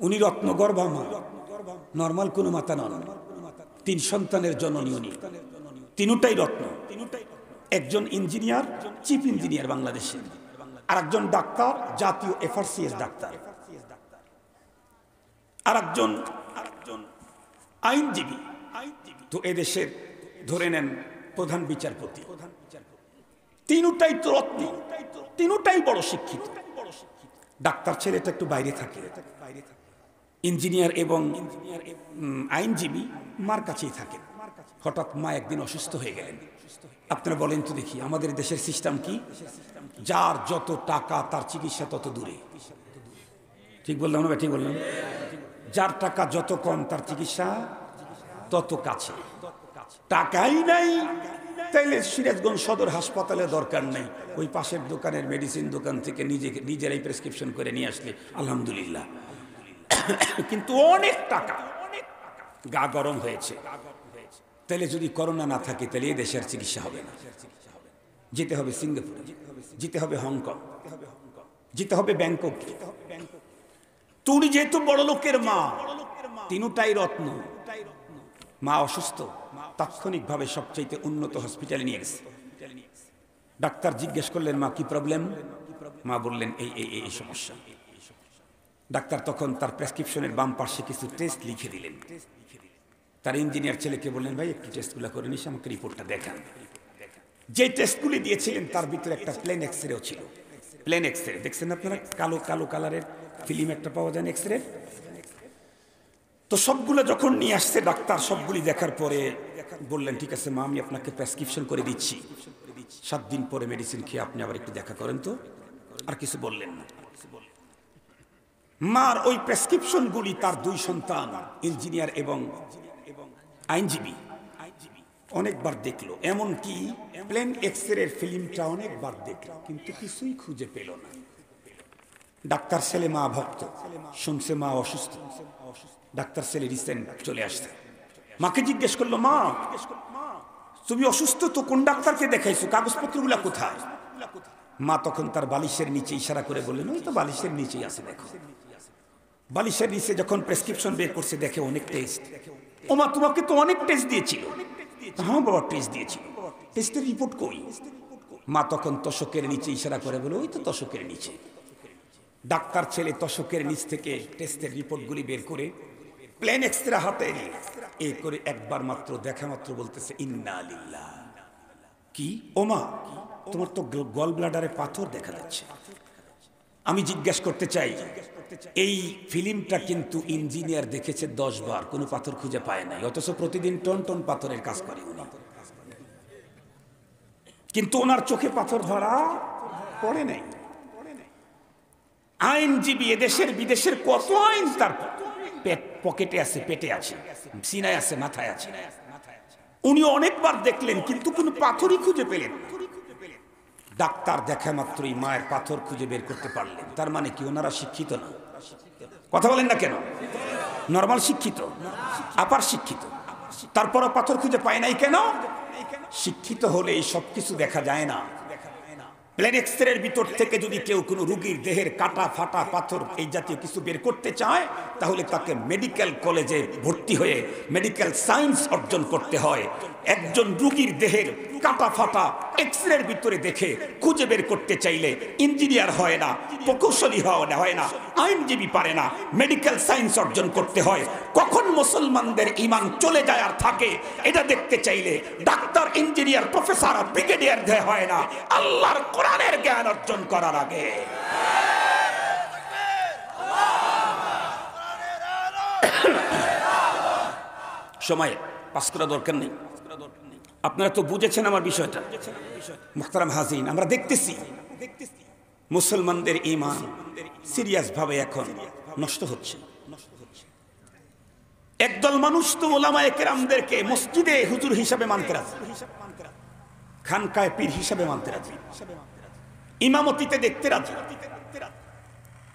উনি রত্নগর্ভা মা, নর্মাল কোনো মাতা নন, 3 সন্তানের জননী উনি, তিনটাই রত্ন। একজন ইঞ্জিনিয়ার, চিফ ইঞ্জিনিয়ার বাংলাদেশে, আর একজন ডাক্তার, জাতীয় FRCS ডাক্তার, আর একজন আইনজীবী। তো এদেশের ধরে নেন প্রধান বিচারপতি। তিনটাই তো রত্ন, তিনটাই বড় শিক্ষিত। ডাক্তার ছেলেটা একটু বাইরে থাকে, ইঞ্জিনিয়ার এবং আইনজীবী মার কাছেই থাকেন। হঠাৎ মা একদিন অসুস্থ হয়ে গেলেন। আপনারা বলেন তো দেখি, আমাদের দেশের সিস্টেম কি? যার যত টাকা তার চিকিৎসা তত দূরে। ঠিক বললাম না? ঠিক বললাম? যার টাকা যত কম তার চিকিৎসা তত কাছে। টাকাই নাই, তাইলে সিরাজগঞ্জ সদর হাসপাতালে দরকার নেই, ওই পাশের দোকানের মেডিসিন দোকান থেকে নিজেরাই প্রেসক্রিপশন করে নিয়ে আসলে আলহামদুলিল্লাহ। কিন্তু অনেক টাকা, গা গরম হয়েছে, তাহলে যদি করোনা না থাকে তাহলে এই দেশের চিকিৎসা হবে না। যেতে হবে সিঙ্গাপুরে, যেতে হবে হংকং, যেতে হবে ব্যাংকক। তুমি যেহেতু বড় লোকের মা, তিনটাই রত্ন, মা অসুস্থ, তাৎক্ষণিকভাবে সবচেয়ে উন্নত হসপিটালে নিয়ে গেছে। ডাক্তার জিজ্ঞেস করলেন, মা কি প্রবলেম? মা বললেন এই এই এই সমস্যা। ডাক্তার তখন তার প্রেসক্রিপশনের বাম পাশে কিছু টেস্ট লিখে দিলেন। তার ইঞ্জিনিয়ার ছেলেকে বললেন, ভাই একটু টেস্টগুলো করে নিস, আমাকে রিপোর্টটা দেখান। যে টেস্টগুলি দিয়েছিলেন তার ভিতরে একটা প্লেন এক্সরেও ছিল। প্লেন এক্সরে দেখছেন আপনারা, কালো কালো কালারের ফিল্ম একটা পাওয়া যায় এক্সরে। তো সবগুলো যখন নিয়ে আসছে ডাক্তার, সবগুলি দেখার পরে বললেন, ঠিক আছে মা, আমি আপনাকে প্রেসক্রিপশন করে দিচ্ছি, 7 দিন পরে মেডিসিন খেয়ে আপনি আবার একটু দেখা করেন তো। আর কিছু বললেন না। মার ওই প্রেসক্রিপশনগুলি তার 2 সন্তান ইঞ্জিনিয়ার এবং আইনজীবী অনেকবার দেখলো, এমনকি প্লেন এক্সরের ফিল্মটা অনেকবার দেখলো, কিন্তু কিছুই খুঁজে পেল না। ডাক্তার ছেলে মা ভক্ত, শুনছে মা অসুস্থ। ডাক্তার ছেলে রিসেন্ট চলে আসছে, মাকে জিজ্ঞেস করলো, মা তুমি অসুস্থ তো, কোন ডাক্তারকে দেখাইছো, কাগজপত্রগুলা কোথায়? মা তখন তার বালিশের নিচে ইশারা করে বললেন, ওই তো বালিশের নিচেই আছে, দেখো। বালিশের নিচে যখন প্রেসক্রিপশন বের করছে, দেখে অনেক টেস্ট। ও মা, তোমাকে তো অনেক টেস্ট দিয়েছিল। হ্যাঁ বাবা, টেস্ট দিয়েছিল, টেস্টের রিপোর্ট কই? মা তখন তোষকের নিচে ইশারা করে বলে, ওই তো তোষকের নিচে। ডাক্তার ছেলে তোষকের নিচ থেকে টেস্টের রিপোর্টগুলি বের করে প্লেন এক্সরে হাতে এই করে একবার মাত্র দেখা মাত্র বলতেছে, ইন্না লিল্লাহ। কি ও মা, তোমার তো গল ব্লাডারে পাথর দেখা যাচ্ছে। আমি জিজ্ঞাসা করতে চাই, এই ফিল্মটা কিন্তু ইঞ্জিনিয়ার দেখেছে 10 বার, কোনো পাথর খুঁজে পায় নাই, অথচ প্রতিদিন টন টন পাথরের কাজ করে উনি। কিন্তু ওনার চোখে পাথর ধরা পড়ে নাই। আইনজীবী এদেশের বিদেশের কত আইন তার পকেটে আছে, পেটে আছে, সিনায় আছে, মাথায় আছে। উনি অনেকবার দেখলেন কিন্তু কোনো পাথরই খুঁজে পেলেন। ডাক্তার দেখা মাত্রই মায়ের পাথর খুঁজে বের করতে পারলেন। তার মানে কি ওনারা শিক্ষিত না? কথা বলেন না কেন? নরমাল শিক্ষিত, আপার শিক্ষিত, তারপরও পাথর খুঁজে পায় নাই কেন? শিক্ষিত হলে এই সব কিছু দেখা যায় না। প্লেন এক্সরের ভিতর থেকে যদি কেউ কোনো রোগীর দেহের কাটা ফাটা পাথর এই জাতীয় কিছু বের করতে চায়, তাহলে তাকে মেডিকেল কলেজে ভর্তি হয়ে মেডিকেল সায়েন্স অর্জন করতে হয়। একজন রোগীর দেহের কাটা ফাটা এক্সরের ভিতরে দেখে খুঁজে বের করতে চাইলে ইঞ্জিনিয়ার হয় না, প্রকৌশলী হয় না, আইনজীবী পারে না, মেডিকেল সায়েন্স অর্জন করতে হয়। কখন মুসলমানদের ঈমান চলে যায় আর থাকে, এটা দেখতে চাইলে ডাক্তার, ইঞ্জিনিয়ার, প্রফেসর আর ব্রিগেডিয়ার হয় না, আল্লাহর কোরআনের জ্ঞান অর্জন করার আগে। সময় পাস করা দরকার নেই। আপনারা তো বুঝেছেন আমার বিষয়টা। মুহতারাম হাজিন, আমরা দেখতেছি মুসলমানদের ঈমান সিরিয়াস ভাবে এখন নষ্ট হচ্ছে। একদল মানুষ তো ওলামায়ে কেরামদেরকে মসজিদে হুজুর হিসাবে মানতে রাজি, খানকায় পীর হিসাবে মানতে রাজি, ইমামতিতে দেখতে রাজি,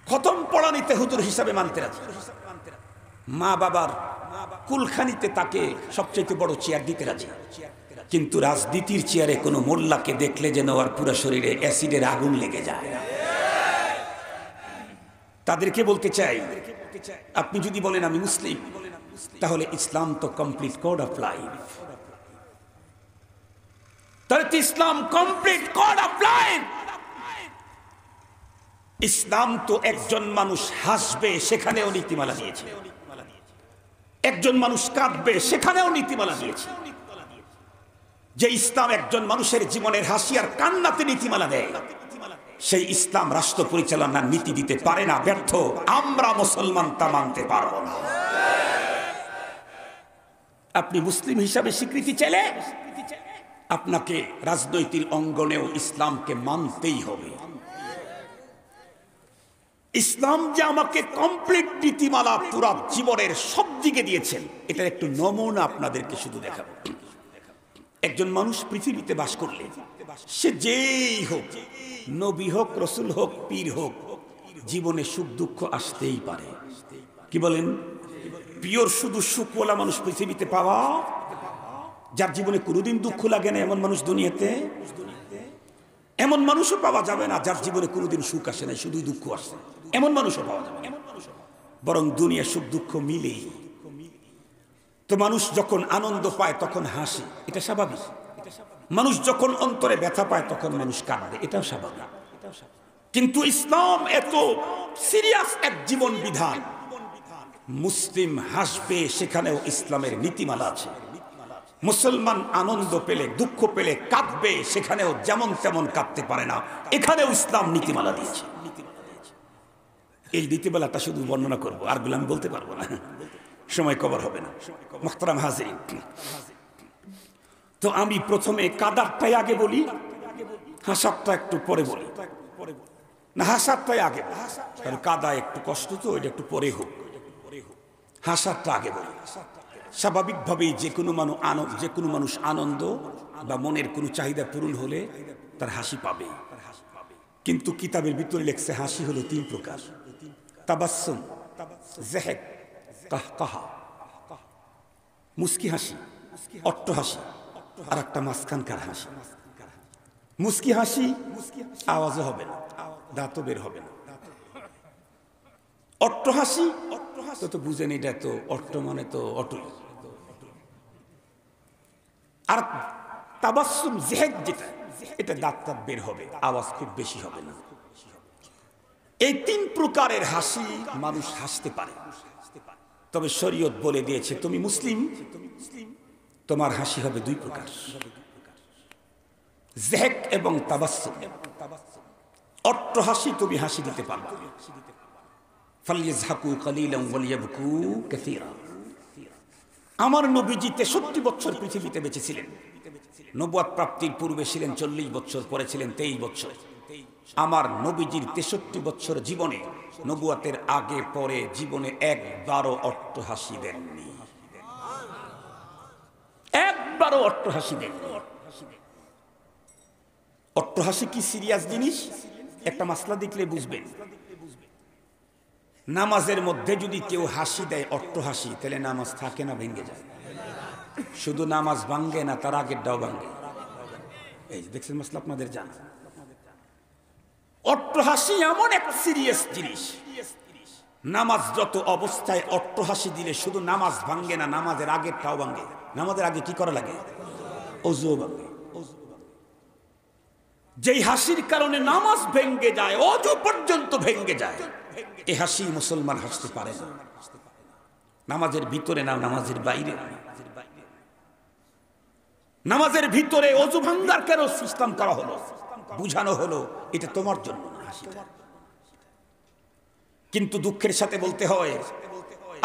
খতম পড়ানিতে হুজুর হিসাবে মানতে রাজি, মা বাবার কুলখানিতে তাকে সবচেয়ে বড় চেয়ার দিতে রাজি। কিন্তু রাজনীতির চেয়ারে কোনো মোল্লাকে দেখলে যেন আর পুরো শরীরে অ্যাসিডের আগুন লেগে যায়। তাদেরকে বলতে চাই, আপনি যদি বলেন আমি মুসলিম, তাহলে ইসলাম তো কমপ্লিট কোড অফ লাইফ। তাহলে ইসলাম কমপ্লিট কোড অফ লাইফ। ইসলাম তো একজন মানুষ হাসবে সেখানেও নীতিমালা দিয়েছে, একজন মানুষ কাঁদবে সেখানেও নীতিমালা দিয়েছে। যে ইসলাম একজন মানুষের জীবনের হাসি আর কান্নাতে নীতিমালা দেয়, সেই ইসলাম রাষ্ট্র পরিচালনার নীতি দিতে পারে না, ব্যর্থ। আমরা মুসলমান তা মানতে পারবো না। আপনি মুসলিম হিসাবে স্বীকৃতি চাইলে আপনাকে রাজনৈতিক অঙ্গনেও ইসলামকে মানতেই হবে। ইসলাম যে আমাকে কমপ্লিট নীতিমালা পুরা জীবনের সব দিকে দিয়েছেন, এটার একটু নমুনা আপনাদেরকে শুধু দেখাবো। একজন মানুষ পৃথিবীতে বাস করলে, সে যেই হোক, নবী হোক, রসুল হোক, পীর হোক, জীবনে সুখ দুঃখ আসতেই পারে। কি বলেন? পিওর শুধু সুখওয়ালা মানুষ পৃথিবীতে পাওয়া, যার জীবনে কোনোদিন দুঃখ লাগে না, এমন মানুষ দুনিয়াতে এমন মানুষও পাওয়া যাবে না যার জীবনে কোনোদিন সুখ আসে না, শুধুই দুঃখ আসে, এমন মানুষও পাওয়া যাবে না। বরং দুনিয়া সুখ দুঃখ মিলেই। তো মানুষ যখন আনন্দ পায় তখন হাসে, এটা স্বাভাবিক। মানুষ যখন অন্তরে ব্যথা পায় তখন মানুষ কাঁদে, এটাও স্বাভাবিক। কিন্তু ইসলাম এত সিরিয়াস এক জীবন বিধান, মুসলিম হাসবে সেখানেও ইসলামের নীতিমালা আছে। মুসলমান আনন্দ পেলে, দুঃখ পেলে কাঁদবে, সেখানেও যেমন তেমন কাঁদতে পারে না, এখানেও ইসলাম নীতিমালা দিয়েছে। এই নীতিমালাটা শুধু বর্ণনা করবো, আর গুলো আমি বলতে পারবো না, সময় কভার হবে না। মুহতারাম হাজিরিন, তো আমি প্রথমে কাদারটাই আগে বলি, হাসারটা একটু পরে বলি। না, হাসারটাই আগে, কারণ কাদা একটু কষ্ট, তো এটা একটু পরে হোক। হাসারটা আগে বলি। স্বাভাবিকভাবেই যে কোনো মানুষ আনন্দ বা মনের কোনো চাহিদা পূরণ হলে তার হাসি পাবে। কিন্তু কিতাবের ভিতরে লেখছে হাসি হলো 3 প্রকার: তাবাসসুম, যাহক, কাহকাহা। মুস্কি হাসি, অট্ট হাসি, আর একটা মাঝখানকার হাসি। মুস্কি হাসি আওয়াজও হবে না, দাঁতও বের হবে না। অট্ট হাসি তো বুঝেন, এটা তো অট্ট মানে তো অটল। আর তাবাসসুম, যাহক, যেটা এটা দাঁত বের হবে, আওয়াজ খুব বেশি হবে না। এই 3 প্রকারের হাসি মানুষ হাসতে পারে। তবে শরীয়ত বলে দিয়েছে, তুমি মুসলিম, তোমার হাসি হবে 2 প্রকার: যাহক এবং তাবাসসুম। অট্ট হাসি তুমি হাসি দিতে পারবে। ফালইযহাকু কালিলান ওয়ালিয়াবকু কাসীরা। আমার নবীজি 63 বছর পৃথিবীতে বেঁচে ছিলেন। নবুয়ত প্রাপ্তির পূর্বে ছিলেন 40 বছর, পরে ছিলেন 23 বছর। আমার নবীজির 63 বছর জীবনে, নবুয়তের আগে পরে জীবনে একবারও অট্ট হাসি দেননি, একবারও অট্ট হাসি দেননি। অট্ট হাসি কি সিরিয়াস জিনিস, একটা মাসলা দেখলে বুঝবেন। নামাজের মধ্যে যদি কেউ হাসি দেয়, অট্ট হাসি, তাহলে নামাজ থাকে না, ভেঙে যায়। শুধু নামাজ ভাঙ্গে না, তার আগেরটাও ভাঙ্গে। এই দেখছেন মাসলা, আপনাদের জানা। অট্ট হাসি এমন এক সিরিয়াস জিনিস, নামাজ যত অবস্থায় অট্ট হাসি দিলে শুধু নামাজ ভাঙ্গে না, নামাজের আগেরটাও ভাঙ্গে। নামাজের আগে কি করা লাগে? ওযু ভাঙ্গে। যেই হাসির কারণে নামাজ ভেঙ্গে যায়, ওযু পর্যন্ত ভেঙ্গে যায়, এই হাসি মুসলমান হাসতে পারে না। নামাজের ভিতরে না, নামাজের বাইরে। নামাজের ভিতরে ওযু ভাঙ্গার কেন সিস্টেম করা হলো, বুঝানো হলো এটা তোমার জন্য না, হাসিটা। কিন্তু দুঃখের সাথে বলতে হয়,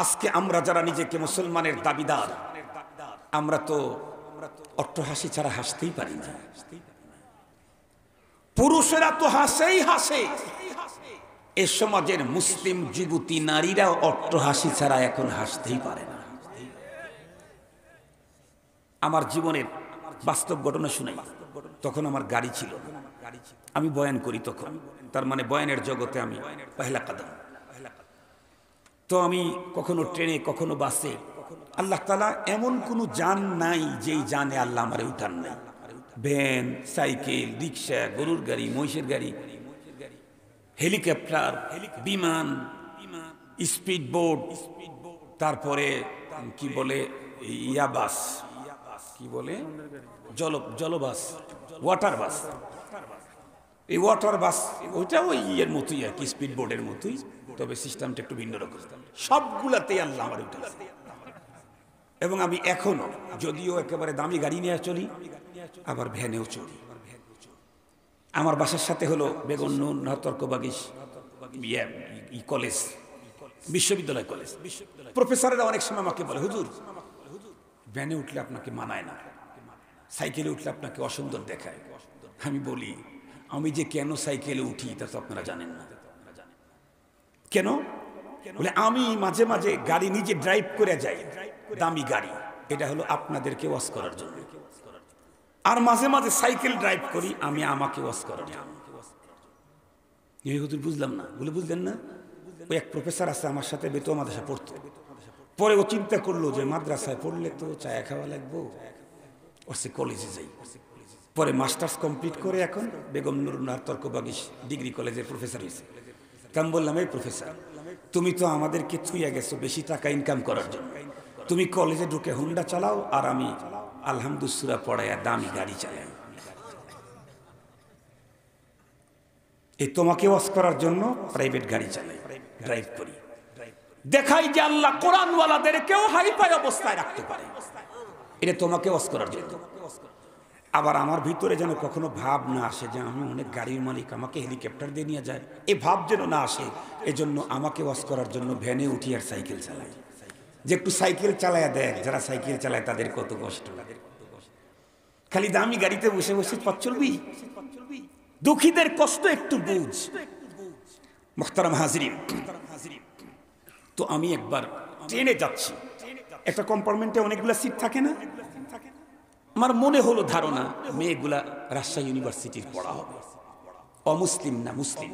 আজকে আমরা যারা নিজেকে মুসলমানের দাবিদার, আমরা তো অট্ট হাসি ছাড়া হাসতেই পারি না। পুরুষেরা তো হাসেই হাসে, এ সমাজের মুসলিম যুবতী নারীরাও অট্ট হাসি ছাড়া এখন হাসতেই পারে না। আমার জীবনের বাস্তব ঘটনা শুনাই। তখন আমার গাড়ি ছিল, আমি বয়ান করি তখন, তার মানে বয়ানের জগতে আমি পহেলা কদম। তো আমি কখনো ট্রেনে, কখনো বাসে, আল্লাহ তাআলা এমন কোনো যান নাই যেই জানে আল্লাহ আমারে উঠান নাই। ভ্যান, সাইকেল, রিক্সা, গরুর গাড়ি, মহিষের গাড়ি, হেলিকপ্টার, বিমান, স্পিড বোট, তারপরে কি বলে ইয়াবাস, কি বলে জলবাস, ওয়াটার বাস। এই ওয়াটার বাস ওইটা ওই ইয়ের মতোই আর কি, স্পিড বোটের মতোই, তবে সিস্টেমটা একটু ভিন্ন রকম। সবগুলাতেই আল্লাহ আমার উঠেছে। এবং আমি এখনো, যদিও একেবারে দামি গাড়ি নিয়ে চলি, আবার ভ্যানেও চড়ি। আমার বাসার সাথে হলো বেগম নূর তর্কবাগিস কলেজ, বিশ্ববিদ্যালয় কলেজ। প্রফেসরেরা অনেক সময় আমাকে বলে, হুজুর ভ্যানে উঠলে আপনাকে মানায় না, সাইকেলে উঠলে আপনাকে অসুন্দর দেখায়। আমি বলি, আমি যে কেন সাইকেলে উঠি তা তো আপনারা জানেন না। কেন বলে, আমি মাঝে মাঝে গাড়ি নিজে ড্রাইভ করে যাই, দামি গাড়ি, এটা হলো আপনাদেরকে ওয়াশ করার জন্য। আর মাঝে মাঝে সাইকেল ড্রাইভ করি আমি আমাকে ওয়াশ করার জন্য। এই হুজুর বুঝলাম না। বলে, বুঝলেন না? ওই এক প্রফেসর আছে আমার সাথে, বেতো মাদ্রাসায় পড়তো। পরে ও চিন্তা করলো যে মাদ্রাসায় পড়লে তো চায়া খাওয়া লাগবো, ও সে কলেজে যাই। পরে মাস্টার্স কমপ্লিট করে এখন বেগম নুরুন্নাহার তর্কবাগিস ডিগ্রি কলেজের প্রফেসর হয়েছে। আমি বললাম, এই প্রফেসর, তুমি তো আমাদেরকে ছুঁয়ে গেছো বেশি টাকা ইনকাম করার জন্য। তুমি কলেজে ঢুকে হুন্ডা চালাও, আর আমি আলহামদুলিল্লাহ পড়াইয়া দামি গাড়ি চালাই। এই তোমাকে ওয়াজ করার জন্য প্রাইভেট গাড়ি চালাই, ড্রাইভ করি। দেখাই যে আল্লাহ কোরআনওয়ালাদেরকেও হাইফাই অবস্থায় রাখতে পারে, এটা তোমাকে ওয়াজ করার জন্য। আবার আমার ভিতরে যেন কখনো ভাব না আসে যে আমি অনেক গাড়ির মালিক, আমাকে হেলিকপ্টার দিয়ে নিয়ে যায়, এই ভাব যেন না আসে। এজন্য আমাকে ওয়াজ করার জন্য ভ্যানে উঠি আর সাইকেল চালাই, যে একটু সাইকেল চালায়া দেয়, যারা সাইকেল চালায় তাদের কত কষ্ট লাগে। খালি দামি গাড়িতে বসে বসে পথ চলবি, দুঃখীদের কষ্ট একটু বুঝ। মুহতারাম হাজিরিন, তো আমি একবার ট্রেনে যাচ্ছি, একটা কম্পার্টমেন্টে অনেকগুলো সিট থাকে না, আমার মনে হলো ধারণা মেয়েগুলা রাজশাহী ইউনিভার্সিটির পড়া হবে, অমুসলিম না মুসলিম।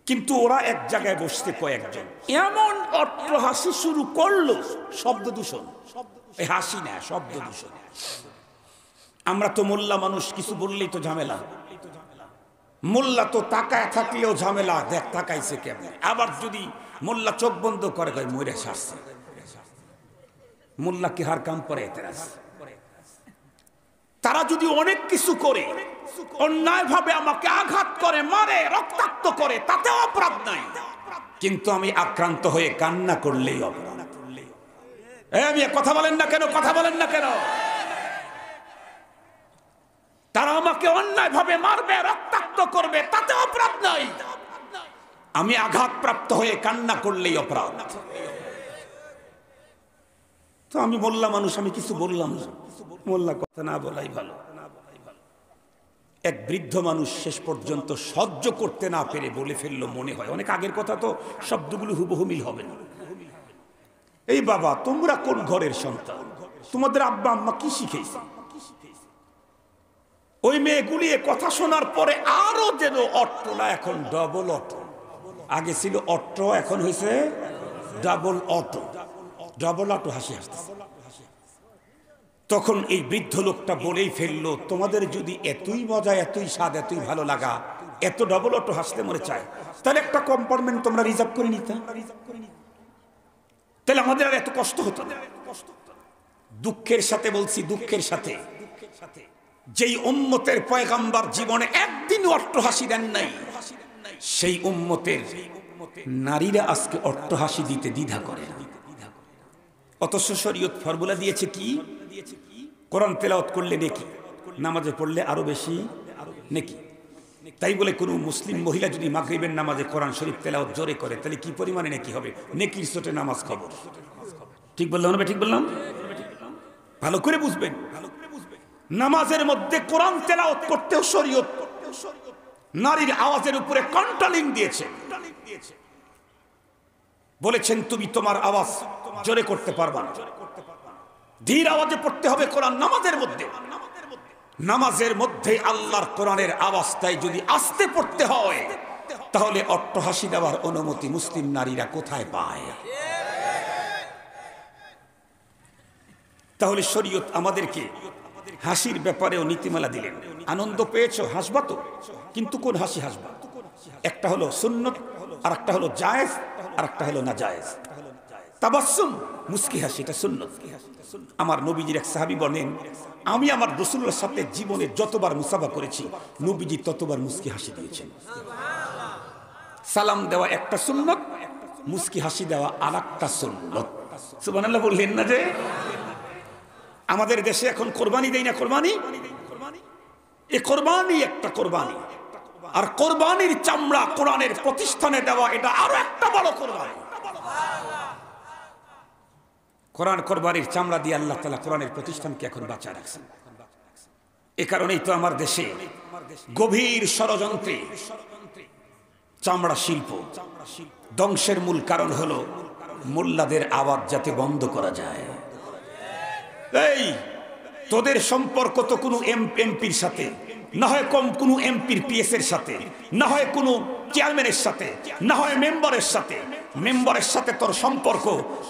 কিন্তু ওরা এক জায়গায় বসতে কয়েকজন এমন অট্টহাসি শুরু করলো, শব্দ দূষণ, এই হাসি না, শব্দ দূষণ। আমরা তো মোল্লা মানুষ, কিছু বললেই তো ঝামেলা। মোল্লা তো তাকায় থাকলেও ঝামেলা, দেখ তাকাইছে কেমন। আবার যদি মোল্লা চোখ বন্ধ করে কয় মরে সারছে, মোল্লা কি হার কাম করে এতেরাজ। তারা যদি অনেক কিছু করে, অন্যায় ভাবে আমাকে আঘাত করে, মারে, রক্তাক্ত করে, তাতেও অপরাধ নাই। কিন্তু আমি আক্রান্ত হয়ে কান্না করলেই অপরাধ। আমি কথা বলেন না কেন, কথা বলেন না কেন? তারা আমাকে অন্যায় ভাবে মারবে, রক্তাক্ত করবে, তাতে অপরাধ নাই। আমি আঘাতপ্রাপ্ত হয়ে কান্না করলেই অপরাধ। তো আমি মোল্লা মানুষ, আমি কিছু বললাম না। মোল্লা কথা না বলাই ভালো। এক বৃদ্ধ মানুষ শেষ পর্যন্ত সহ্য করতে না পেরে বলে ফেললো, মনে হয় অনেক আগের কথা, তো শব্দগুলো হুবহু মিল হবে না। এই বাবা, তোমরা কোন ঘরের সন্তান? তোমাদের আব্বা আম্মা কি শিখেছে? ওই মেয়েগুলি কথা শোনার পরে আরো যেন অটো না, এখন ডবল অটো। আগে ছিল অটো, এখন হয়েছে ডাবল অটো। ডবল অটো হাসি হাসতেছে। তখন এই বৃদ্ধ লোকটা বলেই ফেললো, তোমাদের যদি এতই মজা, এতই স্বাদ, এতই ভালো লাগা, এত ডবল অটো হাসতে মনে চায়, তাহলে একটা কম্পার্টমেন্ট তোমরা রিজার্ভ করে নিতে, তাহলে আমাদের আর এত কষ্ট হতো না। দুঃখের সাথে বলছি, দুঃখের সাথে, যেই উম্মতের পয়গাম্বার জীবনে একদিন অট্টহাসি দেন নাই, সেই উম্মতের নারীরা আজকে অট্টহাসি দিতে দ্বিধা করে না। অথচ শরীয়ত ফর্মুলা দিয়েছে কি? কোরআন তেলাওয়াত করলে নেকি, নামাজে পড়লে আরো বেশি নেকি। তাই বলে কোনো মুসলিম মহিলা যদি মাগরিবের নামাজে কোরআন শরীফ তেলাওয়াত জোরে করে, তাহলে কি পরিমাণে নেকি হবে? নেকির চোটে নামাজ খবর। ঠিক বললাম না? ঠিক বললাম? ভালো করে বুঝবেন। নামাজের মধ্যে কোরআন তেলাওয়াত করতেও শরীয়ত নারীর আওয়াজের উপরে কন্ট্রোলিং দিয়েছে। বলেছেন তুমি তোমার আওয়াজ জোরে করতে পারবা না, ধীর আওয়াজে পড়তে হবে কোরআন নামাজের মধ্যে। নামাজের মধ্যে আল্লাহর কোরআনের আওয়াজটাই যদি আস্তে পড়তে হয়, তাহলে অট্টহাসি দেওয়ার অনুমতি মুসলিম নারীরা কোথায় পায়? তাহলে শরীয়ত আমাদেরকে হাসির ব্যাপারেও নীতিমালা দিলেন। আনন্দ পেয়েছো, হাসবা তো, কিন্তু কোন হাসি হাসবা? একটা হলো সুন্নত, আর একটা হলো জায়েজ, আর একটা হলো না জায়েজ। তাবাসসুম, মুস্কি হাসি, এটা সুন্নত। আমার নবীজির এক সাহাবী বলেন, আমি আমার রাসূলুল্লাহর সাথে জীবনে যতবার মুসাফা করেছি, নবীজি ততবার মুস্কি হাসি দিয়েছেন। সালাম দেওয়া একটা সুন্নত, মুস্কি হাসি দেওয়া আরেকটা সুন্নত। সুবহানাল্লাহ বললেন না? যে আমাদের দেশে এখন কোরবানি দেই না, কোরবানি এ কোরবানি একটা কোরবানি, আর কোরবানির চামড়া কোরআনের প্রতিষ্ঠানে দেওয়া এটা আরো একটা বড় কোরবানি। কোরআন কোরবানির চামড়া দিয়ে আল্লাহ তাআলা কোরআনের প্রতিষ্ঠানকে এখন বাঁচায় রাখছেন। এ কারণেই তো আমার দেশে গভীর ষড়যন্ত্রে চামড়া শিল্প ধ্বংসের মূল কারণ হলো মোল্লাদের আওয়াজ যাতে বন্ধ করা যায়। এই তোদের সম্পর্ক তো কোনো এমপির সাথে না হয়, কম কোনো এমপির পিএস এর সাথে না হয়, কোনো চেয়ারম্যানের সাথে না হয়, মেম্বারের সাথে তোর সম্পর্ক,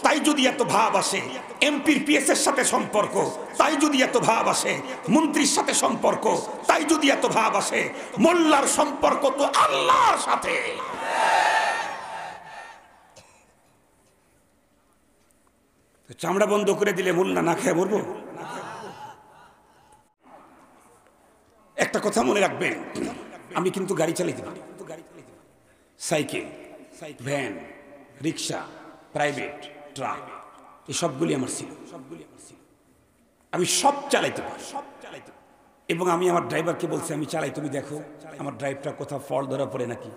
তাই যদি এত ভাব আসে। এমপির পিএস এর সাথে সম্পর্ক, তাই যদি এত ভাব আসে। মন্ত্রীর সাথে সম্পর্ক, তাই যদি এত ভাব আসে। মোল্লার সম্পর্ক তো আল্লাহর সাথে। চামড়া বন্ধ করে দিলে মোল্লা না খেয়ে মরবো? একটা কথা মনে রাখবেন, আমি কিন্তু গাড়ি চালাইতে পারি, সাইকেল, ভ্যান, রিক্সা, প্রাইভেট ট্রাক, এই সবগুলি আমার ছিল। আমি সব চালাইতে পারি, এবং আমি আমার ড্রাইভারকে বলছি, আমি চালাই, তুমি দেখো আমার ড্রাইভটা কোথাও ফল ধরা পড়ে নাকি।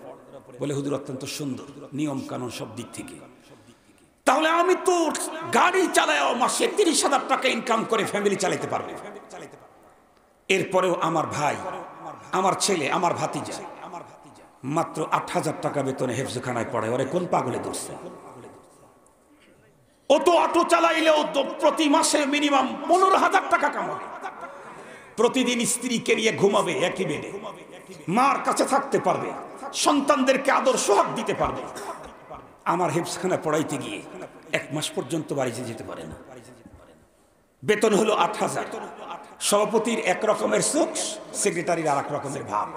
বলে হুজুর অত্যন্ত সুন্দর, নিয়ম কানুন সব দিক থেকে। তাহলে আমি তো গাড়ি চালায় মাসে 30,000 টাকা ইনকাম করে ফ্যামিলি চালাইতে পারবো। এরপরেও আমার ভাই, আমার ছেলে, আমার ভাতিজা মাত্র 8,000 টাকা বেতনে হেফজখানায় পড়ে। ওরে কোন পাগলে ধরছে? ও তো অটো চালাইলেও তো প্রতি মাসে মিনিমাম 15,000 টাকা কামাবে। প্রতিদিন স্ত্রীকে নিয়ে ঘুমাবে একই বেডে, মার কাছে থাকতে পারবে, সন্তানদেরকে আদর সোহাগ দিতে পারবে। আমার হেফজখানা পড়াইতে গিয়ে 1 মাস পর্যন্ত বাড়িতে যেতে পারে না। বেতন হলো 8,000। সভাপতির এক রকমের সুখ, সেক্রেটারির আর এক রকমের ভাব।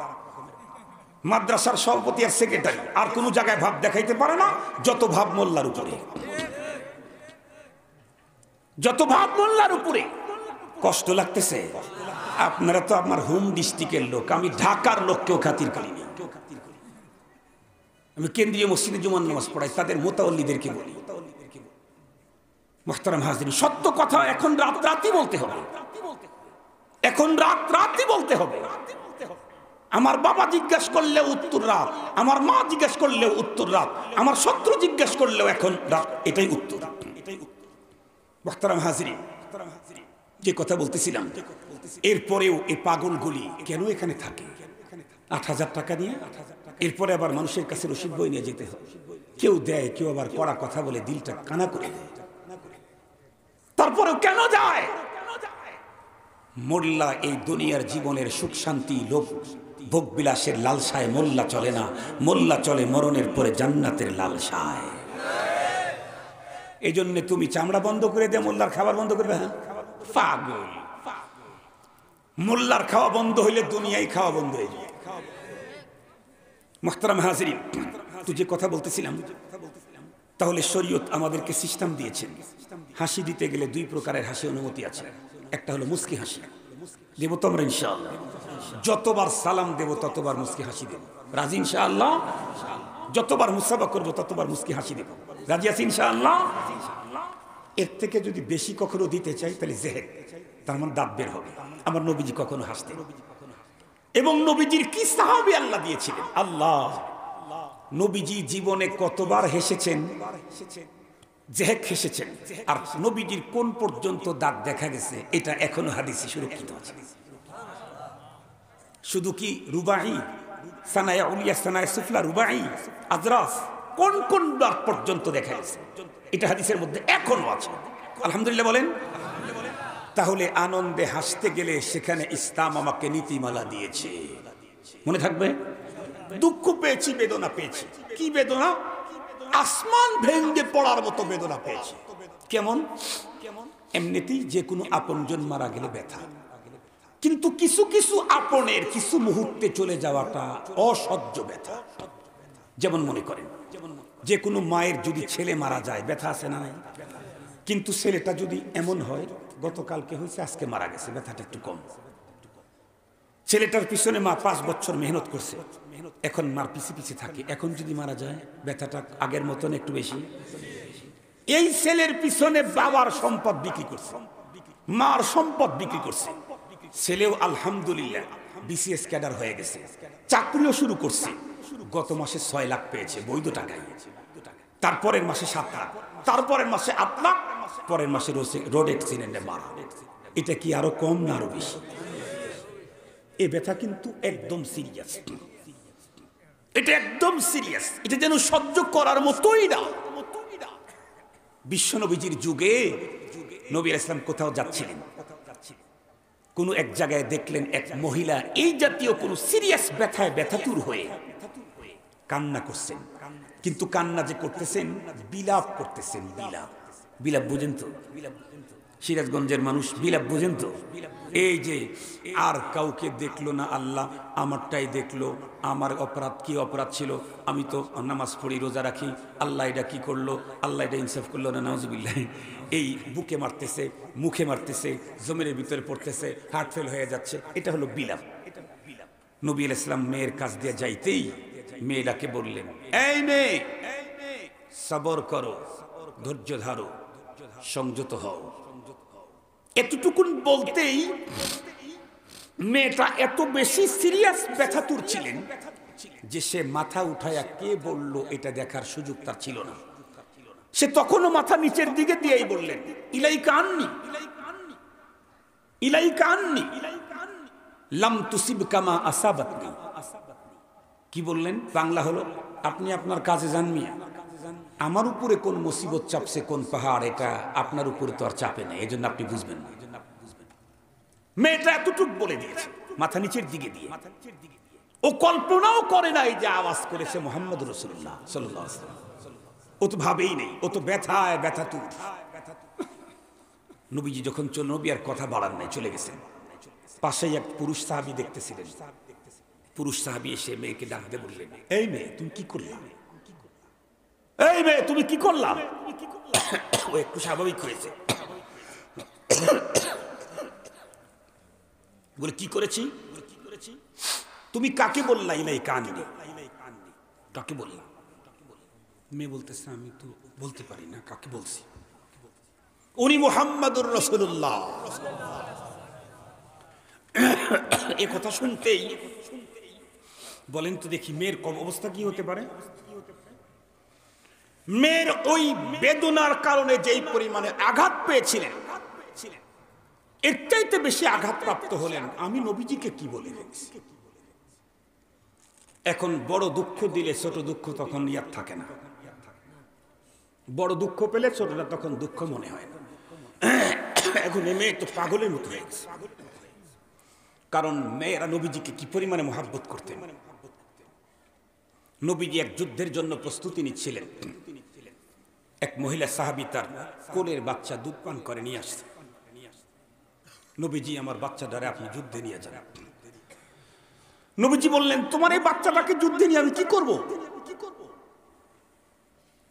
মাদ্রাসার সভাপতি আর সেক্রেটারি আর কোনো জায়গায় ভাব দেখাইতে পারে না, যত ভাব মোল্লার উপরে, যত ভাব মোল্লার উপরে। কষ্ট লাগতেছে? আপনারা তো আমার হোম ডিস্ট্রিক্টের লোক, আমি ঢাকার লোককেও খাতির করি না। আমি কেন্দ্রীয় মসজিদে জুমার নামাজ পড়াই, তাদের মোতাওয়াল্লিদেরকে বলি, মুহতারাম হাজিরিন, সত্য কথা এখন রাতই বলতে হবে, এখন রাতই বলতে হবে। আমার বাবা জিজ্ঞাসা করলেও উত্তর রাত, আমার মা জিজ্ঞাসা করলেও উত্তর রাত, আমার শত্রু জিজ্ঞাসা করলেও এখন রাত, এটাই উত্তর। মুহতারাম হাজিরিন, যে কথা বলতেছিলাম, এরপরেও এই পাগলগুলি কেন এখানে থাকে? 8,000 টাকা নিয়ে এরপরে আবার মানুষের কাছে রসিদ বই নিয়ে যেতে হয়। কেউ দেয়, কেউ আবার কড়া কথা বলে দিলটা কানা করে দেয়। তারপরেও কেন যায়? মোল্লা এই দুনিয়ার জীবনের সুখ শান্তি লোভ ভোগ বিলাসের লালসায় মোল্লা চলে না, মোল্লা চলে মরণের পরে জান্নাতের লালসায়। এই জন্য তুমি চামড়া বন্ধ করে দে, মোল্লার খাবার বন্ধ করবে? হ্যাঁ পাগল। মোল্লার খাওয়া বন্ধ হইলে দুনিয়ায় খাওয়া বন্ধ হয়ে যায়। মুহতারাম হাজিরিন, তো যে কথা বলতেছিলাম, তাহলে শরীয়ত আমাদেরকে সিস্টেম দিয়েছেন। হাসি দিতে গেলে 2 প্রকারের হাসি অনুমতি আছে। একটা হলো মুস্কি হাসি, দেব তো আমরা ইনশাআল্লাহ। যতবার সালাম দেব ততবার মুস্কি হাসি দেব, রাজি ইনশাআল্লাহ। যতবার মুসাফা করব ততবার মুস্কি হাসি দেব, রাজি আছি ইনশাআল্লাহ। এর থেকে যদি বেশি কখনো দিতে চাই তাহলে জেহেদ, তার মানে দাঁত বের হবে। আমার নবীজি কখনো হাসতেন, এবং নবীজির কি সাহাবী আল্লাহ দিয়েছিলেন। আল্লাহ নবীজি জীবনে কতবার হেসেছেন, জেহেক হেসেছেন, আর নবীজির কোন পর্যন্ত দাঁত দেখা গেছে এটা এখনো হাদিসে সুরক্ষিত আছে। শুধু কি রুবাই, সানায়া উলিয়া, সানায়া সুফলা, রুবাই, আজরাফ, কোন কোন দাঁত পর্যন্ত দেখা গেছে এটা হাদিসের মধ্যে এখনো আছে। আলহামদুলিল্লাহ বলেন। তাহলে আনন্দে হাসতে গেলে সেখানে ইসলাম আমাকে নীতিমালা দিয়েছে, মনে থাকবে। দুঃখ পেয়েছি, বেদনা পেয়েছি, কি বেদনা? আসমান ভেঙে পড়ার মতো বেদনা পেয়েছি। কেমন? এমনিতেই যে কোনো আপনজন মারা গেলে ব্যথা, কিন্তু কিছু কিছু আপনের কিছু মুহূর্তে চলে যাওয়াটা অসহ্য ব্যথা। যেমন মনে করেন, যে কোনো মায়ের যদি ছেলে মারা যায় ব্যথা আছে না নাই? কিন্তু ছেলেটা যদি এমন হয় গতকালকে হয়েছে আজকে মারা গেছে, ব্যথাটা একটু কম। ছেলেটার পিছনে মা 5 বছর মেহনত করছে, এখন মার পিছে পিছে থাকে, এখন যদি মারা যায় ব্যথাটা আগের মতন একটু বেশি। এই ছেলের পিছনে বাবার সম্পদ বিক্রি করছে, মার সম্পদ বিক্রি করছে, ছেলেও আলহামদুলিল্লাহ বিসিএস ক্যাডার হয়ে গেছে, চাকরিও শুরু করছে। গত মাসে 6 লাখ পেয়েছে বৈধ টাকায়, তারপরের মাসে 7 লাখ, তারপরের মাসে 8 লাখ, পরের মাসে রোড অ্যাক্সিডেন্টে মারা। এটা কি আরো কম না আরো বেশি? এ ব্যথা কিন্তু একদম সিরিয়াস, এটা একদম সিরিয়াস, এটা যেন সহ্য করার মতোই না। বিশ্বনবীজির যুগে নবী আলাইহিস সালাম কোথাও যাচ্ছিলেন, কোন এক জায়গায় দেখলেন এক মহিলা এই জাতীয় কোন সিরিয়াস ব্যথায় ব্যথাতুর হয়ে কান্না করছেন। কিন্তু কান্না যে করতেছেন, বিলাপ করতেছেন। বিলাপ, বিলাপ বুঝেন তো? সিরাজগঞ্জের মানুষ বিলাপ বুঝেন তো? এই যে আর কাউকে দেখলো না আল্লাহ, আমারটাই দেখলো। আমার অপরাধ কি অপরাধ ছিল? আমি তো নামাজ পড়ি, রোজা রাখি, আল্লাহ এটা কি করলো, আল্লাহ এটা ইনসাফ করলো না, নাউজুবিল্লাহ। এই বুকে মারতেছে, মুখে মারতেছে, জমিনের ভিতরে পড়তেছে, হার্ট ফেল হয়ে যাচ্ছে। এটা হলো বিলাপ। নবী আলাইহিস সালাম মেয়ের কাছ দিয়ে যাইতেই মেয়েটাকে বললেন, এই মেয়ে, সবর করো, ধৈর্য ধরো, সংযত হও। এতটুকুন বলতেই মেয়েটা এত বেশি সিরিয়াস ব্যথাতুর ছিলেন যে সে মাথা উঠায়া কে বলল এটা দেখার সুযোগ তার ছিল না। সে তখনও মাথা নিচের দিকে দিয়েই বললেন, ইলাইকা আন্নি, ইলাইকা আন্নি লাম তুসিবকা মা আসাবাতনি। কি বললেন? বাংলা হলো, আপনি আপনার কাজে যান মিয়া, আমার উপরে কোন মুসিবত চাপছে, কোন পাহাড়, এটা আপনার উপরে তো আর চাপে না, এজন্য আপনি বুঝবেন না। মেয়েটা এতটুকু বলে দিয়েছে মাথা নিচের দিকে দিয়ে। ও কল্পনাও করে নাই যে আওয়াজ করেছে মুহাম্মদ রাসূলুল্লাহ সাল্লাল্লাহু আলাইহি ওয়াসাল্লাম। ও তো ভাবেই নেই, ও তো ব্যথায় ব্যথাতুর। নবীজি যখন নবী আর কথা বাড়ান নাই, চলে গেছেন। পাশেই এক পুরুষ সাহাবী দেখতেছিলেন। পুরুষ সাহাবী এসে মেয়েকে ডাক দিয়ে বললেন, এই মেয়ে তুমি কি করলা? এই মেয়ে তুমি কি করলা? ও একটু স্বাভাবিক হয়েছে, বলে কি করেছি? তুমি কাকে বললা ইলাইকা আন্নি? কাকে বললা? মেয়ে বলতেছে, আমি তো বলতে পারি না কাকে বলছি। উনি মুহাম্মাদুর রাসূলুল্লাহ। এ কথা শুনতেই বলেন তো দেখি মেয়ের অবস্থা কি হতে পারে? মেয়ের ওই বেদনার কারণে যেই পরিমাণে আঘাত পেয়েছিলেন, এর চাইতে বেশি আঘাতপ্রাপ্ত হলেন আমি নবীজিকে কি বলে রেখেছি। এখন বড় দুঃখ দিলে ছোট দুঃখ তখন ইয়াদ থাকে না, বড় দুঃখ পেলে ছোটটা তখন দুঃখ মনে হয় না। এখন এই মেয়ে তো পাগলের মতো হয়ে গেছে, কারণ মেয়েরা নবীজিকে কি পরিমাণে মহাব্বত করতেন। নবীজি এক যুদ্ধের জন্য প্রস্তুতি নিচ্ছিলেন। এক মহিলা সাহাবী তার কোলের বাচ্চা দুধ পান করে নিয়ে আসছে। নবীজি, আমার বাচ্চাটারে আপনি যুদ্ধে নিয়ে যান। নবীজি বললেন, তোমার এই বাচ্চাটাকে যুদ্ধে নিয়ে আমি কি করব?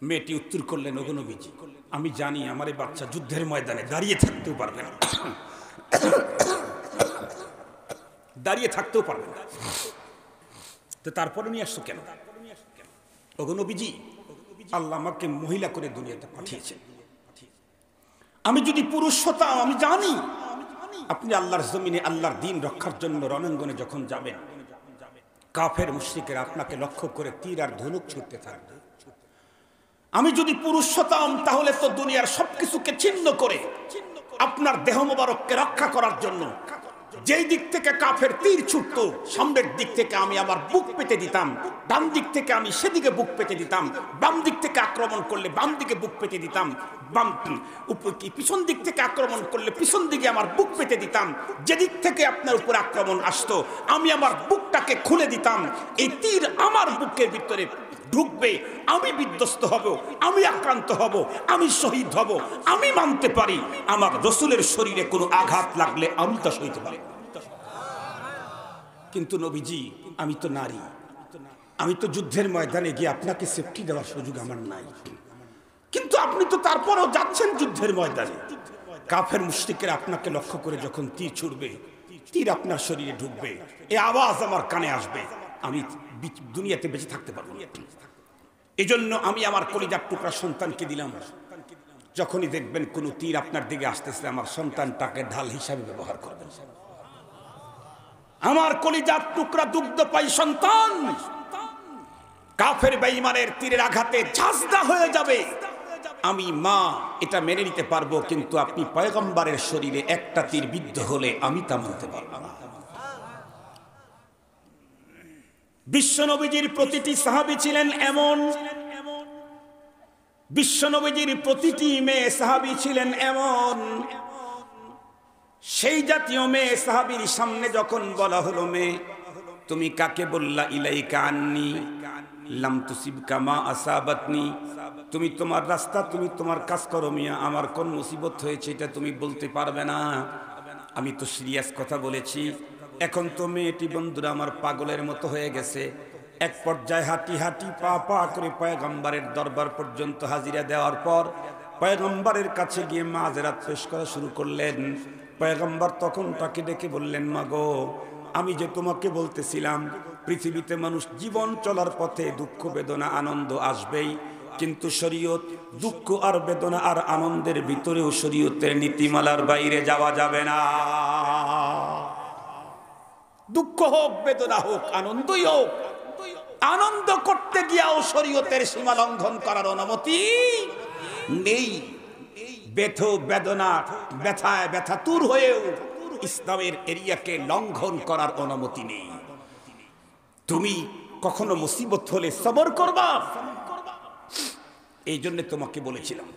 মেয়েটি উত্তর করলেন, ওগো নবীজি, আমি জানি আমার এই বাচ্চা যুদ্ধের ময়দানে দাঁড়িয়ে থাকতেও পারবে না, দাঁড়িয়ে থাকতেও পারবে না, তো তারপরে নিয়ে আসছো কেন? ওগো নবীজি, আল্লাহ আমাকে মহিলা করে দুনিয়াতে পাঠিয়েছেন। আমি যদি পুরুষ হতাম, আমি জানি আপনি আল্লাহর জমিনে আল্লাহর দ্বীন রক্ষার জন্য রণাঙ্গনে যখন যাবেন, কাফের মুশরিকেরা আপনাকে লক্ষ্য করে তীর আর ধনুক ছুটতে থাকবে। আমি যদি পুরুষ হতাম, তাহলে তো দুনিয়ার সবকিছুকে ছিন্ন করে আপনার দেহ মোবারককে রক্ষা করার জন্য যেই দিক থেকে কাফের তীর ছুটতো, সামনের দিক থেকে আমি আমার বুক পেতে দিতাম, ডান দিক থেকে আমি সেদিকে বুক পেতে দিতাম, বাম দিক থেকে আক্রমণ করলে বাম দিকে বুক পেতে দিতাম, পিছন দিক থেকে আক্রমণ করলে পিছন দিকে আমার বুক পেতে দিতাম। যেদিক থেকে আপনার উপর আক্রমণ আসতো, আমি আমার বুকটাকে খুলে দিতাম। এই তীর আমার বুকের ভিতরে ঢুকবে, আমি বিধ্বস্ত হব, আমি আক্রান্ত হব, আমি শহীদ হব। আমি মানতে পারি আমার রাসূলের শরীরে কোনো আঘাত লাগলে আমি তা সইতে পারি, কিন্তু নবীজি, আমি তো নারী, আমি তো যুদ্ধের ময়দানে গিয়ে আপনাকে সেফটি দেওয়ার সুযোগ আমার নাই। কিন্তু আপনি তো তারপরেও যাচ্ছেন যুদ্ধের ময়দানে, কাফের মুশরিকরা আপনাকে লক্ষ্য করে যখন তীর ছুড়বে, তীর আপনার শরীরে ঢুকবে, এই আওয়াজ আমার কানে আসবে, আমি দুনিয়াতে বেঁচে থাকতে পারবো না। এই জন্য আমি আমার কলিজার টুকরা সন্তানকে দিলাম, যখনই দেখবেন কোন তীর আপনার দিকে আসতেছে, আমার সন্তানটাকে ঢাল হিসাবে ব্যবহার করবেন। আমার কলিজার টুকরা দুগ্ধ পাই সন্তান কাফের বেঈমানের তীরের আঘাতে ঝাঁঝরা হয়ে যাবে, আমি মা এটা মেনে নিতে পারবো, কিন্তু আপনি পয়গম্বরের শরীরে একটা তীর বিদ্ধ হলে আমি তা মানতে পারবো না। বিশ্বনবীজির প্রতিটি সাহাবী ছিলেন এমন, বিশ্বনবীজির প্রতিটি মেয়ে সাহাবী ছিলেন এমন। সেই জাতীয় মেয়ে সাহাবীর সামনে যখন বলা হলো, মেয়ে তুমি কাকে বললা ইলাইকা আন্নি লাম তুসিবকা মা আসাবাতনি, তুমি তোমার রাস্তা, তুমি তোমার কাজ করো মিয়া, আমার কোন মুসিবত হয়েছে এটা তুমি বলতে পারবে না। আমি তো সিরিয়াস কথা বলেছি। এখন তো মেয়েটি বন্ধুরা আমার পাগলের মতো হয়ে গেছে। এক পর্যায়ে হাঁটি হাঁটি পা পা করে পয়গম্বরের দরবার পর্যন্ত হাজিরা দেওয়ার পর পয়গম্বরের কাছে গিয়ে মাযরাত পেশ করা শুরু করলেন। পয়গম্বর তখন তাকে ডেকে বললেন, মাগো আমি যে তোমাকে বলতেছিলাম পৃথিবীতে মানুষ জীবন চলার পথে দুঃখ বেদনা আনন্দ আসবেই, কিন্তু শরীয়ত দুঃখ আর বেদনা আর আনন্দের ভিতরেও শরীয়তের নীতিমালার বাইরে যাওয়া যাবে না। দুঃখ হোক বেদনা হোক আনন্দই হোক, আনন্দ করতে গিয়াও শরীয়তের সীমা লঙ্ঘন করার অনুমতি নেই। বেদনা ব্যথায় ব্যথাতুর হয়েও ইসলামের এরিয়াকে লঙ্ঘন করার অনুমতি নেই। তুমি কখনো মুসিবত হলে সবর করবা, এই জন্য তোমাকে বলেছিলাম।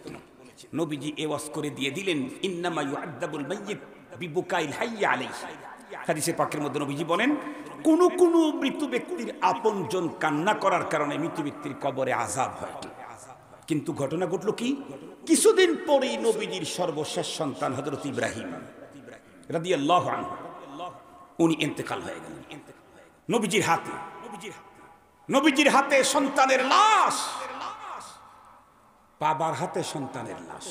নবীজি এওয়াজ করে দিয়ে দিলেন, ইন্নামা ইউআযাবুল মাইয়িত বিবুকাইল হাইয়্যি আলাইহি। হাদিসে পাকের মধ্যে নবীজি বলেন, কোন কোন মৃত ব্যক্তির আপনজন কান্না করার কারণে মৃত ব্যক্তির কবরে আযাব হয়। কিন্তু ঘটনা ঘটল কি, কিছুদিন পরেই নবীজির সর্বশেষ সন্তান হযরত ইব্রাহিম রাদিয়াল্লাহু আনহু উনি ইন্তেকাল হয়ে গেলেন। নবীজির হাতে সন্তানের লাশ, বাবার হাতে সন্তানের লাশ,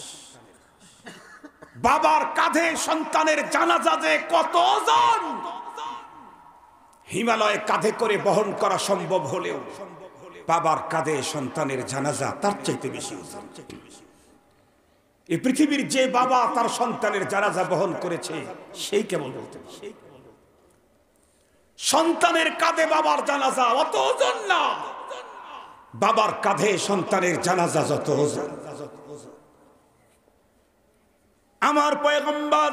বাবার কাঁধে সন্তানের জানাজা যে কত ওজন, হিমালয় কাঁধে করে বহন করা সম্ভব হলেও বাবার কাঁধে সন্তানের জানাজা তার চাইতে বেশি ওজন। এই পৃথিবীর যে বাবা তার সন্তানের জানাজা বহন করেছে সেই কেবল বলতে পারে। সন্তানের কাঁধে বাবার জানাজা অত ওজন না, বাবার কাঁধে সন্তানের জানাজা যত ওজন। আমার পয়গম্বর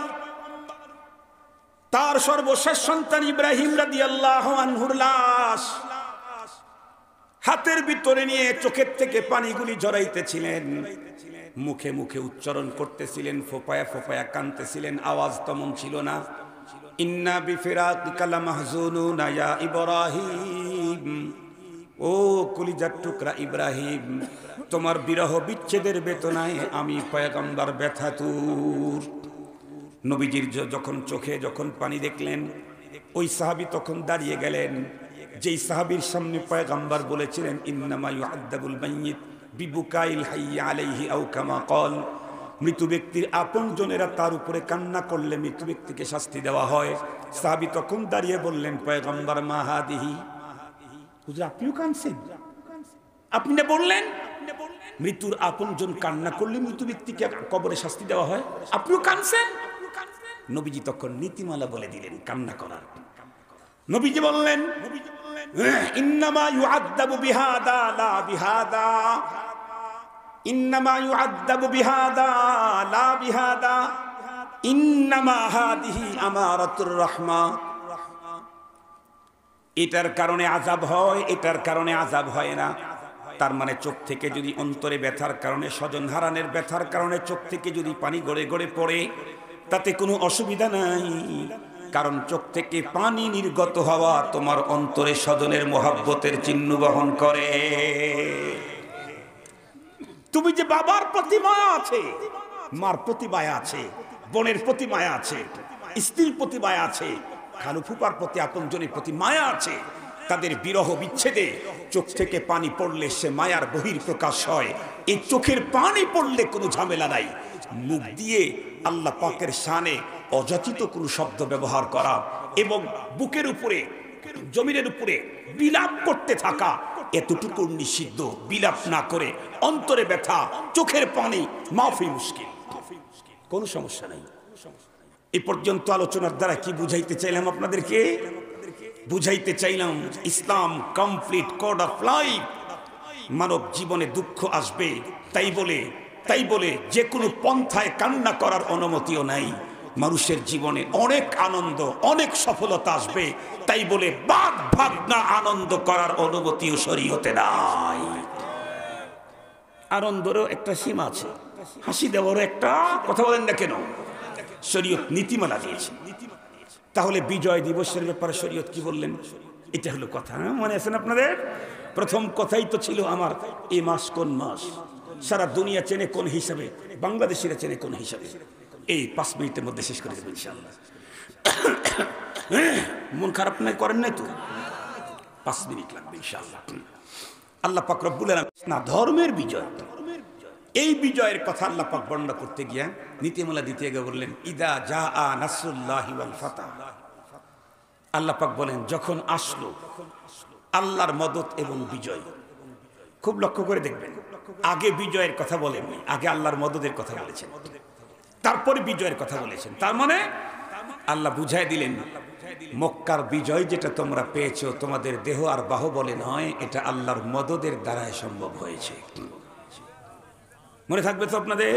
তার সর্বশেষ সন্তান ইব্রাহিম রাদিয়াল্লাহু আনহুর লাশ হাতের ভিতরে নিয়ে চোখের থেকে পানিগুলি ঝরাইতেছিলেন, মুখে মুখে উচ্চারণ করতেছিলেন, ফোপায়া ফোপায়া কাঁদতেছিলেন, আওয়াজ তেমন ছিল না। ইন্না বিফিরাকিকা লামাহজুনুনা ইয়া ইব্রাহিম, ও কলিজার টুকরা ইব্রাহিম, তোমার বিরহ বিচ্ছেদের বেদনায় আমি পয়গম্বর ব্যথাতুর। নবীজির যখন চোখে যখন পানি দেখলেন, ওই সাহাবী তখন দাঁড়িয়ে গেলেন, যেই সাহাবীর সামনে পয়গম্বর বলেছিলেন, ইন্নামা ইউআযাবুল মাইয়িত বিবুকাইল হাইয়্যি আলাইহি আও কামা ক্বাল, মৃত ব্যক্তির আপনজনেরা তার উপরে কান্না করলে মৃত ব্যক্তিকে শাস্তি দেওয়া হয়। সাহাবী তখন দাঁড়িয়ে বললেন, পয়গম্বর মা হাদিহি, হুজুর আপনিও কাঁদছেন? আপনি না বললেন মৃত্যুর আপনজন কান্না করলে মৃত ব্যক্তিকে কবরে শাস্তি দেওয়া হয়, আপনিও কাঁদছেন? নবীজি তখন নীতিমালা বলে দিলেন কান্না করার। নবীজি বললেন, ইন্নামা ইউআযাবু বিহাদা লা বিহাদা, ইন্নামা ইউআযাবু বিহাদা লা বিহাদা, ইন্নামা হাদিহি আমারাতুর রাহমা। এটার কারণে আযাব হয়, এটার কারণে আযাব হয় না। তার মানে চোখ থেকে যদি অন্তরে ব্যথার কারণে, স্বজন হারানোর ব্যথার কারণে চোখ থেকে যদি পানি গড়ে গড়ে পড়ে, তাতে কোনো অসুবিধা নাই, কারণ চোখ থেকে পানি নির্গত হওয়া তোমার অন্তরে স্বজনের মহব্বতের চিহ্ন বহন করে। তুমি যে বাবার প্রতি মায়া আছে, মার প্রতি মায়া আছে, বোনের প্রতি মায়া আছে, স্ত্রীর প্রতি মায়া আছে, খালু ফুপার প্রতি আপনজনের প্রতি মায়া আছে, তাদের বিরহ বিচ্ছেদে চোখ থেকে পানি পড়লে সে মায়ার বহির প্রকাশ হয়। এই চোখের পানি পড়লে কোনো ঝামেলা নাই। মুখ দিয়ে আল্লাহ পাকের শানে অযাচিত কোনো শব্দ ব্যবহার করা এবং বুকের উপরে জমিনের উপরে বিলাপ করতে থাকা, এতটুকু নিষিদ্ধ। বিলাপ না করে অন্তরে ব্যথা, চোখের পানি মাফি মুশকিল, কোনো সমস্যা নাই। এই পর্যন্ত আলোচনার দ্বারা কি বুঝাইতে চাইলাম আপনাদেরকে? বুঝাইতে চাইলাম ইসলাম কমপ্লিট কোড অফ লাইফ। মানব জীবনে দুঃখ আসবে, তাই বলে যে কোনো পন্থায় কান্না করার অনুমতিও নাই। মানুষের জীবনে অনেক আনন্দ, অনেক সফলতা আসবে, তাই বলে বাদ ভাগনা আনন্দ করার অনুমতিও শরীয়তে নাই। আনন্দেরও একটা সীমা আছে, হাসি দেওয়ারও একটা, কথা বলেন না কেন, শরীয়ত নীতিমালা দিয়েছে। তাহলে বিজয় দিবসের ব্যাপারে শরীয়ত কি বললেন? এটা হলো কথা। মনে আছেন আপনাদের? প্রথম কথাই তো ছিল আমার, এই মাস কোন মাস, সারা দুনিয়া চেনে কোন হিসাবে, বাংলাদেশিরা চেনে কোন হিসাবে। এই 5 মিনিটের মধ্যে শেষ করে দেবো ইনশাআল্লাহ। মন খারাপ নাই, করেন নাই তো? 5 মিনিট লাগবে ইনশাআল্লাহ। আল্লাহ পাক রব্বুল আলামিন না ধর্মের বিজয়, এই বিজয়ের কথা আল্লাহ পাক বর্ণনা করতে গিয়া নীতিমালা দিতে গিয়ে বললেন ইদা জাআ নাসরুল্লাহি ওয়াল ফাতহ। আল্লাহ পাক বলেন যখন আসলো আল্লাহর মদদ এবং বিজয়। খুব লক্ষ্য করে দেখবেন, আগে বিজয়ের কথা বলেননি, আগে আল্লাহর মদদের কথা বলেছেন, তারপরে বিজয়ের কথা বলেছেন। তার মানে আল্লাহ বুঝাই দিলেন মক্কার বিজয় যেটা তোমরা পেয়েছো তোমাদের দেহ আর বাহুবলে নয়, এটা আল্লাহর মদদের দ্বারাই সম্ভব হয়েছে। মনে থাকবে তো আপনাদের?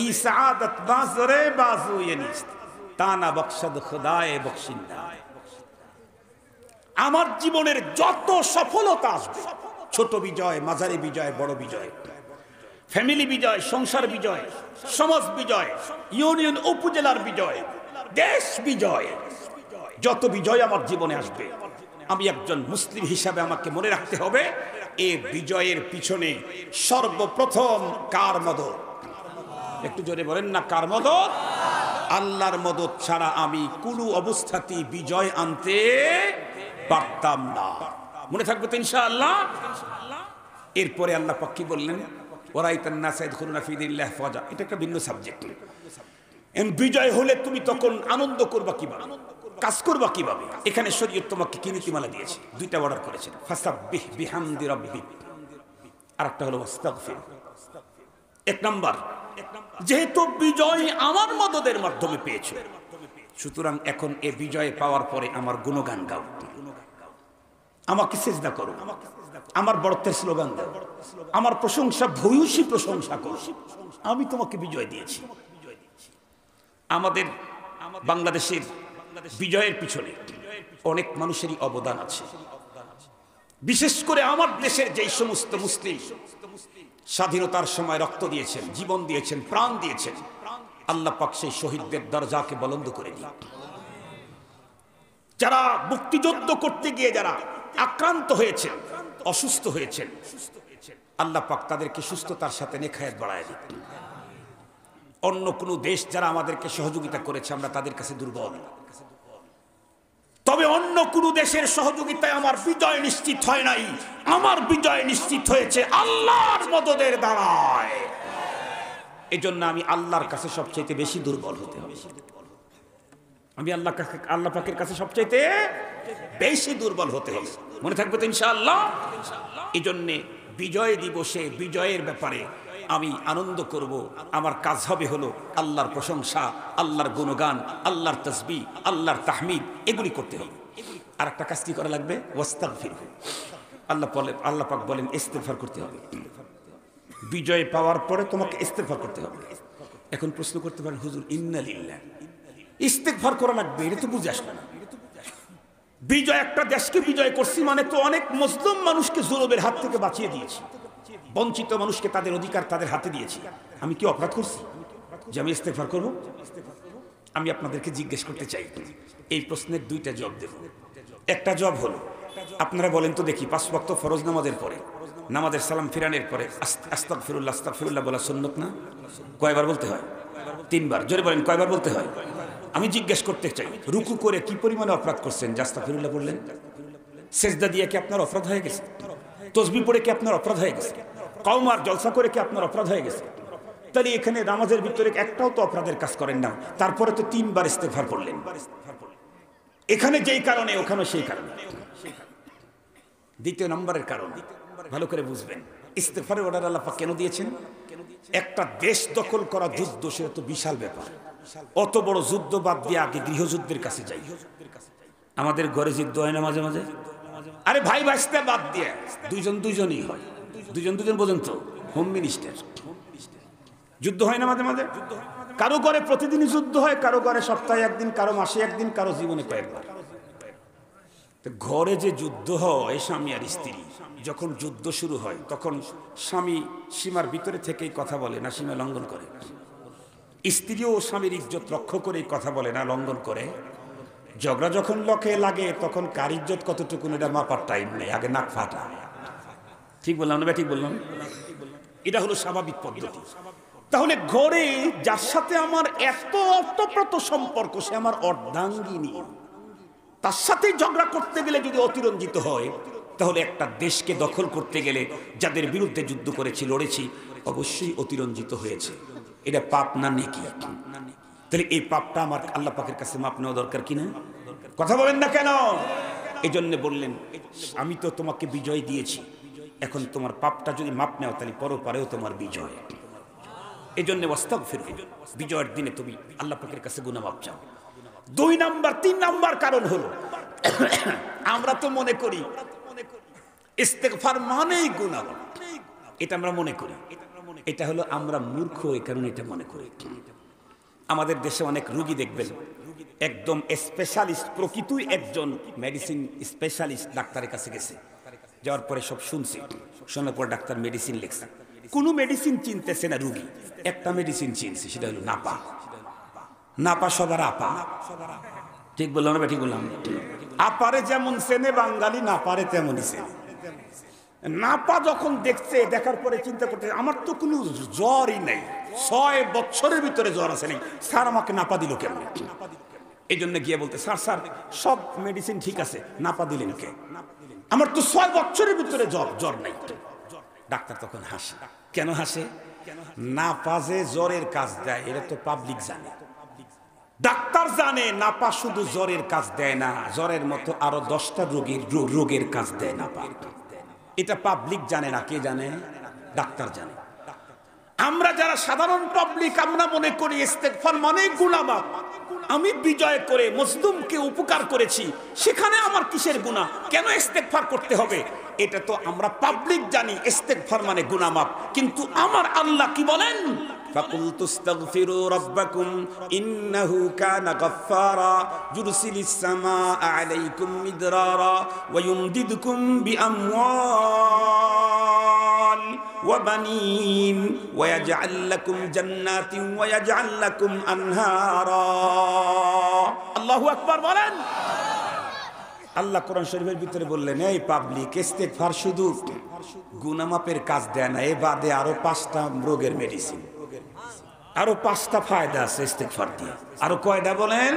ইসাআদাত বাজরে বাজু ইয়ানিস্ত তানা বখশদ খোদায়ে বখশিন্দা। আমার জীবনের যত সফলতা আসবে, ছোট বিজয়, মাঝারি বিজয়, বড় বিজয়, ফ্যামিলি বিজয়, সংসার বিজয়, সমাজ বিজয়, ইউনিয়ন উপজেলার বিজয়, দেশ বিজয়, যত বিজয় আমার জীবনে আসবে, আমি একজন মুসলিম হিসাবে আমাকে মনে রাখতে হবে এই বিজয়ের পিছনে সর্বপ্রথম কার মদদ? একটু জোরে বলেন না, কার মদদ? আল্লাহর মদদ ছাড়া আমি কোনো অবস্থাতেই বিজয় আনতে পারতাম না। মনে থাকবে তো ইনশাআল্লাহ? এরপরে আল্লাহ পাক কি বললেন? ওয়ারাইতান নাসা ইয়াদখুলুনা ফি দীনিল্লাহি আফওয়াজা। এটা একটা ভিন্ন সাবজেক্ট। বিজয় হলে তুমি তখন আনন্দ করবা কিভাবে, কাজ করবা কিভাবে? এখানে শরীয়ত তোমাকে কি নীতিমালা দিয়েছে? দুইটা অর্ডার করেছেন, ফাসাব্বিহ বিহামদি রাব্বিক, আরেকটা হলো ওয়াস্তাগফির। এক নাম্বার, যেহেতু বিজয় আমার মদদের মাধ্যমে পেয়েছো, সুতরাং এখন এই বিজয় পাওয়ার পরে আমার গুণগান গাও, আমাকে সিজদা করো, আমার বড়ত্বের স্লোগান দাও, আমার প্রশংসা ভূয়সী প্রশংসা করো, আমি তোমাকে বিজয় দিয়েছি। আমাদের বাংলাদেশের বিজয়ের পিছনে অনেক মানুষেরই অবদান আছে। বিশেষ করে আমার দেশের যেই সমস্ত মুসলিম স্বাধীনতার সময় রক্ত দিয়েছেন, জীবন দিয়েছেন, প্রাণ দিয়েছেন, আল্লাহ পাক সেই শহীদদের দরজাকে বুলন্দ করে দিন। যারা মুক্তিযুদ্ধ করতে গিয়ে যারা আক্রান্ত হয়েছেন, অসুস্থ হয়েছেন, আল্লাহ পাক তাদেরকে সুস্থতার সাথে নেখায়াত বাড়ায় দিন। অন্য কোনো দেশ যারা আমাদেরকে সহযোগিতা করেছে আমরা তাদের কাছে দুর্বল, তবে অন্য কোনো দেশের সহযোগিতায় আমার বিজয় নিশ্চিত হয় নাই, আমার বিজয় নিশ্চিত হয়েছে আল্লাহর মদদের দ্বারায়। এজন্য আমি আল্লাহর কাছে সবচাইতে বেশি দুর্বল হতে হবে। আমি আল্লাহ পাকের কাছে সবচাইতে বেশি দুর্বল হতে হবে। মনে থাকবে তো ইনশাআল্লাহ? এই জন্যে বিজয় দিবসে বিজয়ের ব্যাপারে আমি আনন্দ করব। আমার কাজ হবে হলো আল্লাহর প্রশংসা, আল্লাহর গুণগান, আল্লাহর তাসবিহ, আল্লাহর তাহমিদ, এগুলি করতে হবে। আর একটা কাজ কি করা লাগবে? ওয়াস্তাগফির। আল্লাহ পাক বলেন ইস্তেগফার করতে হবে। বিজয় পাওয়ার পরে তোমাকে ইস্তেগফার করতে হবে। এখন প্রশ্ন করতে পারেন হুজুর ইন্না লিল্লাহ, ইস্তেগফার করা লাগবে, এটা তো বুঝে আসলো না। বিজয়, একটা দেশকে বিজয় করছি মানে তো অনেক মুসলিম মানুষকে জুলুমের হাত থেকে বাঁচিয়ে দিয়েছি, বঞ্চিত মানুষকে তাদের অধিকার তাদের হাতে দিয়েছি। আমি কি অপরাধ করছি যে আমি ইস্তেগফার করব? আমি আপনাদেরকে জিজ্ঞেস করতে চাই, এই প্রশ্নের দুইটা জবাব দেব। একটা জবাব হলো, আপনারা বলেন তো দেখি, 5 ওয়াক্ত ফরজ নামাজের পরে, নামাজের সালাম ফিরানের পরে আস্তাগফিরুল্লাহ আস্তাগফিরুল্লাহ বলা সুন্নত না? কয়বার বলতে হয়? 3 বার। জোরে বলেন, কয়বার বলতে হয়? আমি জিজ্ঞেস করতে চাই, রুকু করে কি পরিমাণে অপরাধ করছেন যে আস্তাগফিরুল্লাহ বললেন? সেজদা দিয়ে কি আপনার অপরাধ হয়ে গেছে? তসবিহ পড়ে কি আপনার অপরাধ হয়ে গেছে? কওমার জলসা করে কি আপনার অপরাধ হয়ে গেছে? তাহলে এখানে নামাজের ভিতরে একটাও তো অপরাধের কাজ করেন না, তারপরে তো 3 বার ইস্তেগফার করলেন। এখানে যেই কারণে ওখানে সেই কারণে। দ্বিতীয় নম্বরের কারণ ভালো করে বুঝবেন, ইস্তেগফারের অর্ডার আল্লাহ পাক কেন দিয়েছেন? একটা দেশ দখল করা যুদ্ধ, সেটা তো বিশাল ব্যাপার। অত বড় যুদ্ধ বাদ দিয়ে আগে গৃহযুদ্ধের কাছে যাই। আমাদের ঘরে যুদ্ধ হয় না মাঝে মাঝে? আরে ভাই ভাইস্তে বাদ দিয়ে দুজনই হয়, দুজন বোঝেন তো, হোম মিনিস্টার। যুদ্ধ হয় না মাঝে মাঝে? কারো ঘরে প্রতিদিনই যুদ্ধ হয়, কারো ঘরে সপ্তাহে একদিন, কারো মাসে একদিন, কারো জীবনে কয়েকবার। ঘরে যে যুদ্ধ হয় স্বামী আর স্ত্রী, যখন যুদ্ধ শুরু হয় তখন স্বামী সীমার ভিতরে থেকেই কথা বলে না সীমা লঙ্ঘন করে? স্ত্রীও স্বামীর ইজ্জত রক্ষা করে কথা বলে না লঙ্ঘন করে? ঝগড়া যখন লকে লাগে তখন কার ইজ্জত কতটুকু এটা মাপার টাইম নেই, আগে নাক ফাটা। ঠিক বললাম না? ঠিক বললাম? এটা হলো স্বাভাবিক পদ্ধতি। তাহলে ঘরে যার সাথে আমার এত অর্থপ্রত সম্পর্ক, সে আমার অর্ধাঙ্গিনী, তার সাথে ঝগড়া করতে গেলে যদি অতিরঞ্জিত হয়, তাহলে একটা দেশকে দখল করতে গেলে যাদের বিরুদ্ধে যুদ্ধ করেছি, লড়েছি, অবশ্যই অতিরঞ্জিত হয়েছে। এটা পাপ না নেকি? তাহলে এই পাপটা আমার আল্লাহ পাকের কাছে মাপ নেওয়া দরকার কিনা? কথা বলেন না কেন? এই জন্য বললেন, আমি তো তোমাকে বিজয় দিয়েছি, এখন তোমার পাপটা যদি মাপ নেও তাহলে পরপারেও তোমার বিজয়। এই জন্য ওয়াস্তাগফির, বিজয়ের দিনে তুমি আল্লাহ পাকের কাছে গুনাহ মাপ চাও। 3 নাম্বার কারণ হলো, আমরা তো মনে করি ইস্তেগফার মানেই গুনাহ, এটা আমরা মনে করি। এটা হলো আমরা মূর্খ, এই কারণে এটা মনে করি। আমাদের দেশে অনেক রোগী দেখবেন একদম স্পেশালিস্ট, প্রকৃতই একজন মেডিসিন স্পেশালিস্ট ডাক্তারের কাছে গেছে, যাওয়ার পরে সব শুনছে, শোনার পর ডাক্তার মেডিসিন লিখছে, কোনো মেডিসিন চিনতেছে না রোগী, একটা মেডিসিন চিনছে, সেটা হলো নাপা। নাপা সবার আপা। ঠিক বললাম না? ঠিক বললাম? আপারে যেমন চেনে বাঙালি, নাপারে তেমনই চেনে। নাপা যখন দেখছে, দেখার পরে চিন্তা করতে, আমার তো কোনো জ্বরই নেই, 6 বছরের ভিতরে জ্বর আছে নেই, স্যার আমাকে নাপা দিল কেমন? এই জন্য গিয়ে বলতে, স্যার সব মেডিসিন ঠিক আছে, নাপা দিলেন কে? আমার তো 6 বছরের ভিতরে জ্বর নেই। ডাক্তার তখন হাসে। কেন হাসে? নাপা যে জ্বরের কাজ দেয় এটা তো পাবলিক জানে। ডাক্তার জানে নাপা শুধু জ্বরের কাজ দেয় না, জ্বরের মতো আরো 10টা রোগের কাজ দেয় নাপা। এটা পাবলিক জানে না। কে জানে? ডাক্তার জানে। আমরা যারা সাধারণ পাবলিক, আমরা মনে করি ইস্তেগফার মানে গুনাহ মাপ। আমি বিজয় করে মজলুমকে উপকার করেছি, সেখানে আমার কিসের গুনাহ? কেন ইস্তেগফার করতে হবে? এটা তো আমরা পাবলিক জানি ইস্তেগফার মানে গুনাহ মাপ। কিন্তু আমার আল্লাহ কি বলেন? فَقُلْتُ اسْتَغْفِرُوا رَبَّكُمْ إِنَّهُ كَانَ غَفَّارًا يُرْسِلِ السَّمَاءَ عَلَيْكُمْ مِدْرَارًا وَيُمْدِدْكُمْ بِأَمْوَالٍ وَبَنِينَ وَيَجْعَلْ لَكُمْ جَنَّاتٍ وَيَجْعَلْ لَكُمْ أَنْهَارًا। আল্লাহু আকবার বলেন। আল্লাহ কোরআন শরীফের ভিতরে বললেন, এই পাবলিক, ইস্তেগফার শুধু গুনাহ মাপের কাজ দেয় না, এ বাদে আরো 5টা রোগের মেডিসিন, আরো 5টা ফায়দা আছে ইস্তেগফার দিয়ে। আরো কয়টা বলেন?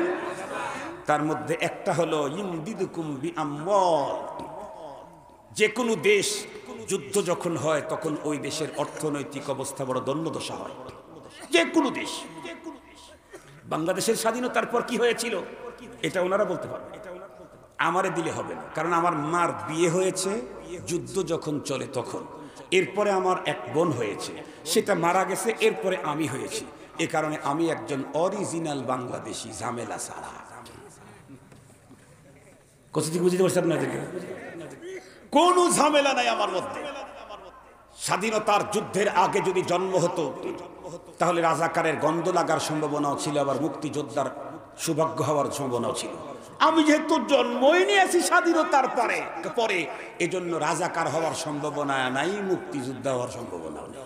তার মধ্যে একটা হলো ইউমদিদুকুম বিআমওয়াল। যে কোনো দেশ যুদ্ধ যখন হয় তখন ওই দেশের অর্থনৈতিক অবস্থা বড় দণ্ডদশা হয়। যে কোনো দেশ। বাংলাদেশের স্বাধীনতার পর কি হয়েছিল এটা ওনারা বলতে পারবে, আমারে দিলে হবে না, কারণ আমার মার বিয়ে হয়েছে যুদ্ধ যখন চলে তখন, এরপরে আমার এক বোন হয়েছে, সেটা মারা গেছে, এরপরে আমি হয়েছি। এ কারণে আমি একজন অরিজিনাল বাংলাদেশি, ঝামেলা ছাড়া। কত ঠিক বুঝতে পারছি আপনাদেরকে? কোনো ঝামেলা নাই আমার মধ্যে। স্বাধীনতার যুদ্ধের আগে যদি জন্ম হতো তাহলে রাজাকারের গন্ধ লাগার সম্ভাবনাও ছিল, আবার মুক্তিযোদ্ধার সৌভাগ্য হওয়ার সম্ভাবনাও ছিল। আমি যেহেতু জন্মই নিয়েছি স্বাধীনতার পরে, এজন্য রাজাকার হওয়ার সম্ভাবনা নাই, মুক্তিযোদ্ধা হওয়ার সম্ভাবনা নেই।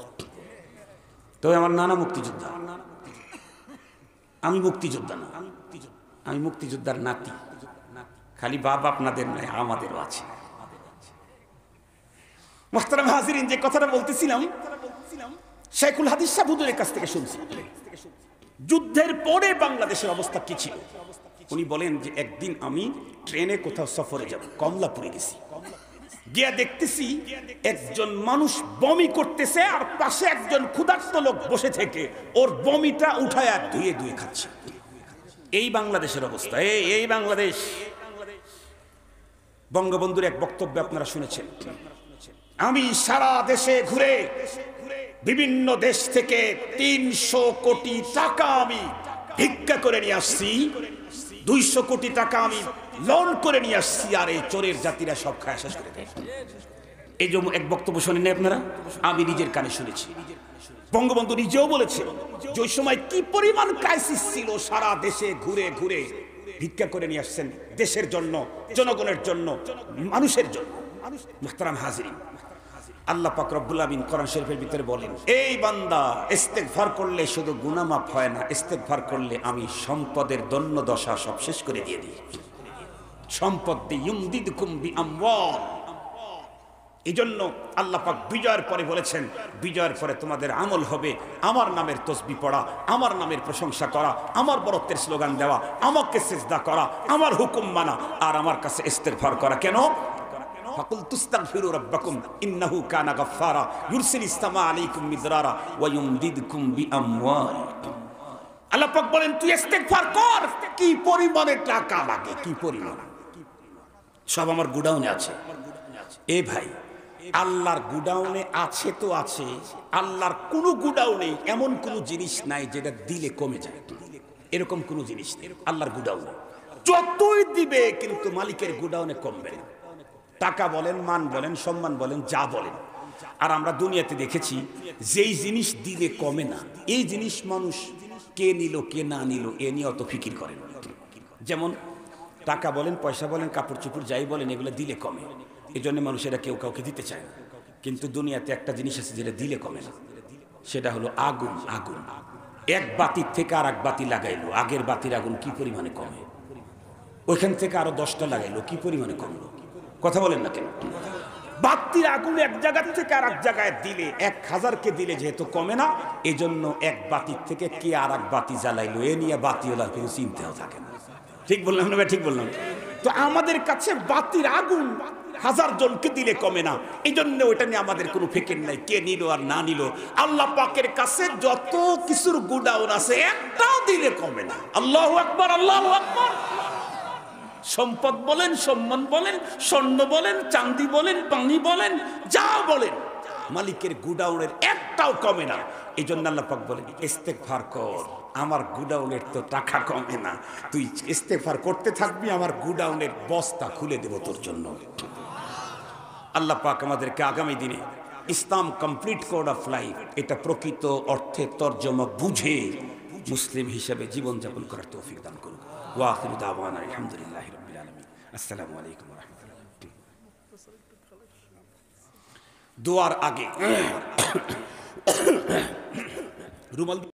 তবে আমার নানা মুক্তিযোদ্ধা, আমি মুক্তিযোদ্ধা না, আমি মুক্তিযোদ্ধার নাতি। খালি বাপ আপনাদের নয়, আমাদেরও আছে। মুহতারাম হাজিরিন, যে কথাটা বলতেছিলাম, শেখুল হাদিস সাহেব হুজুরের কাছ থেকে শুনছি যুদ্ধের পরে বাংলাদেশের অবস্থা কি ছিল। উনি বলেন যে একদিন আমি ট্রেনে কোথাও সফরে যাব, কমলাপুরে গেছি, গিয়া দেখতেছি একজন মানুষ বমি করতেছে আর পাশে একজন ক্ষুধার্ত লোক বসে থেকে ওর বমিটা উঠায়া ধুয়ে ধুয়ে খাচ্ছে। এই বাংলাদেশের অবস্থা, এই বাংলাদেশ। বঙ্গবন্ধুর এক বক্তব্য আপনারা শুনেছেন, আমি সারা দেশে ঘুরে বিভিন্ন দেশ থেকে 300 কোটি টাকা আমি ভিক্ষা করে নিয়ে আসছি, 200 কোটি টাকা আমি লোন করে নিয়ে আসছি, আর এই চোরের জাতিরা সব খায় শেষ করে দেয়। এই যে এক বক্তব্য শোনেন আপনারা, আমি নিজের কানে শুনেছি। বঙ্গবন্ধু নিজেও বলেছে যে ওই সময় কি পরিমাণ ক্রাইসিস ছিল, সারা দেশে ঘুরে ঘুরে ভিক্ষা করে নিয়ে আসছেন দেশের জন্য, জনগণের জন্য, মানুষের জন্য। মুহতারাম হাজিরিন, আল্লাহ পাক রব্বুল আমিন কোরআন শরীফের ভিতরে বলেন, এই বান্দা ইস্তেগফার করলে শুধু গুনাহ মাফ হয় না, ইস্তেগফার করলে আমি সম্পদের দন্য দশা সব শেষ করে দিয়ে দিই। সম্পদ দিয়ে ইউমদিদকুম বিআমওয়াল। এই জন্য আল্লাহ পাক বিজয়ের পরে বলেছেন, বিজয়ের পরে তোমাদের আমল হবে আমার নামের তসবিহ পড়া, আমার নামের প্রশংসা করা, আমার বরত্বের স্লোগান দেওয়া, আমাকে সিজদা করা, আমার হুকুম মানা, আর আমার কাছে ইস্তেগফার করা। কেন? ফাকুল তুস্তাগফিরু রাব্বাকুম ইন্নাহু কানা গাফফারা ইউরসিলিস সামা আলাইকুম মিদরারা ওয়া ইউমদিদকুম বিআমওয়াল। আল্লাহ পাক বলেন তুই ইস্তেগফার কর। কি পরিমাণে টাকা লাগে, কি পরিমাণ, সব আমার গুডাউনে আছে। এ ভাই, আল্লাহর গুডাউনে আছে তো আছে, আল্লাহর কোনো গুডাউনে এমন কোনো জিনিস নাই যেটা দিলে কমে যায়, এরকম কোনো জিনিস নেই আল্লাহর গুডাউনে। যতই দিবে কিন্তু মালিকের গুডাউনে কমবে না। টাকা বলেন, মান বলেন, সম্মান বলেন, যা বলেন। আর আমরা দুনিয়াতে দেখেছি যেই জিনিস দিলে কমে না, এই জিনিস মানুষ কে নিল কে না নিল এ নিয়ে অত ফিকির করে না। যেমন টাকা বলেন, পয়সা বলেন, কাপড় চোপড় যাই বলেন, এগুলো দিলে কমে, এই জন্য মানুষেরা কেউ কাউকে দিতে চায় না। কিন্তু দুনিয়াতে একটা জিনিস আছে যেটা দিলে কমে না, সেটা হলো আগুন। আগুন এক বাতির থেকে আর এক বাতি লাগাইলো, আগের বাতির আগুন কি পরিমাণে কমে, ওইখান থেকে আরো 10টা লাগাইলো, কি পরিমাণে কমলো। কথা বলেন না কেন? বাতির আগুন এক জায়গা থেকে আর এক জায়গায় দিলে, 1000কে দিলে যেহেতু কমে না, এই জন্য এক বাতির থেকে কে আর এক বাতি জ্বালাইলো এ নিয়ে বাতিওয়ালার কোনো চিন্তাও থাকে না। ঠিক বললাম না? ঠিক বললাম। তো আমাদের কাছে বাতির আগুন 1000 জনকে দিলে কমে না, এই জন্য ওইটা নিয়ে আমাদের কোনো ফিকির নাই কে নিল আর না নিল। আল্লাহ পাকের কাছে যত কিছুর গুডাউন আছে একটাও দিলে কমে না। আল্লাহু আকবার, আল্লাহু আকবার। সম্পদ বলেন, সম্মান বলেন, স্বর্ণ বলেন, চাঁদি বলেন, পানি বলেন, যা বলেন, মালিকের গুডাউনের একটাও কমে না। এই জন্য আল্লাহ পাক বলেন ইস্তেগফার কর, আমার গুডাউনের তো টাকা কমে না, তুই ইস্তেগফার করতে থাকবি, আমার গুডাউনের বস্তা খুলে দেব তোর জন্য। আল্লাহ পাক আমাদেরকে আগামী দিনে ইসলাম কমপ্লিট কোড অফ লাইফ, এটা প্রকৃত অর্থে তর্জমা বুঝে মুসলিম হিসেবে জীবনযাপন করার তৌফিক দান করুন। ওয়া আখিরু দাওয়ানা আলহামদুলিল্লাহি রাব্বিল আলামিন। আসসালামু আলাইকুম ওয়া রাহমাতুল্লাহ। দোয়ার আগে রুমাল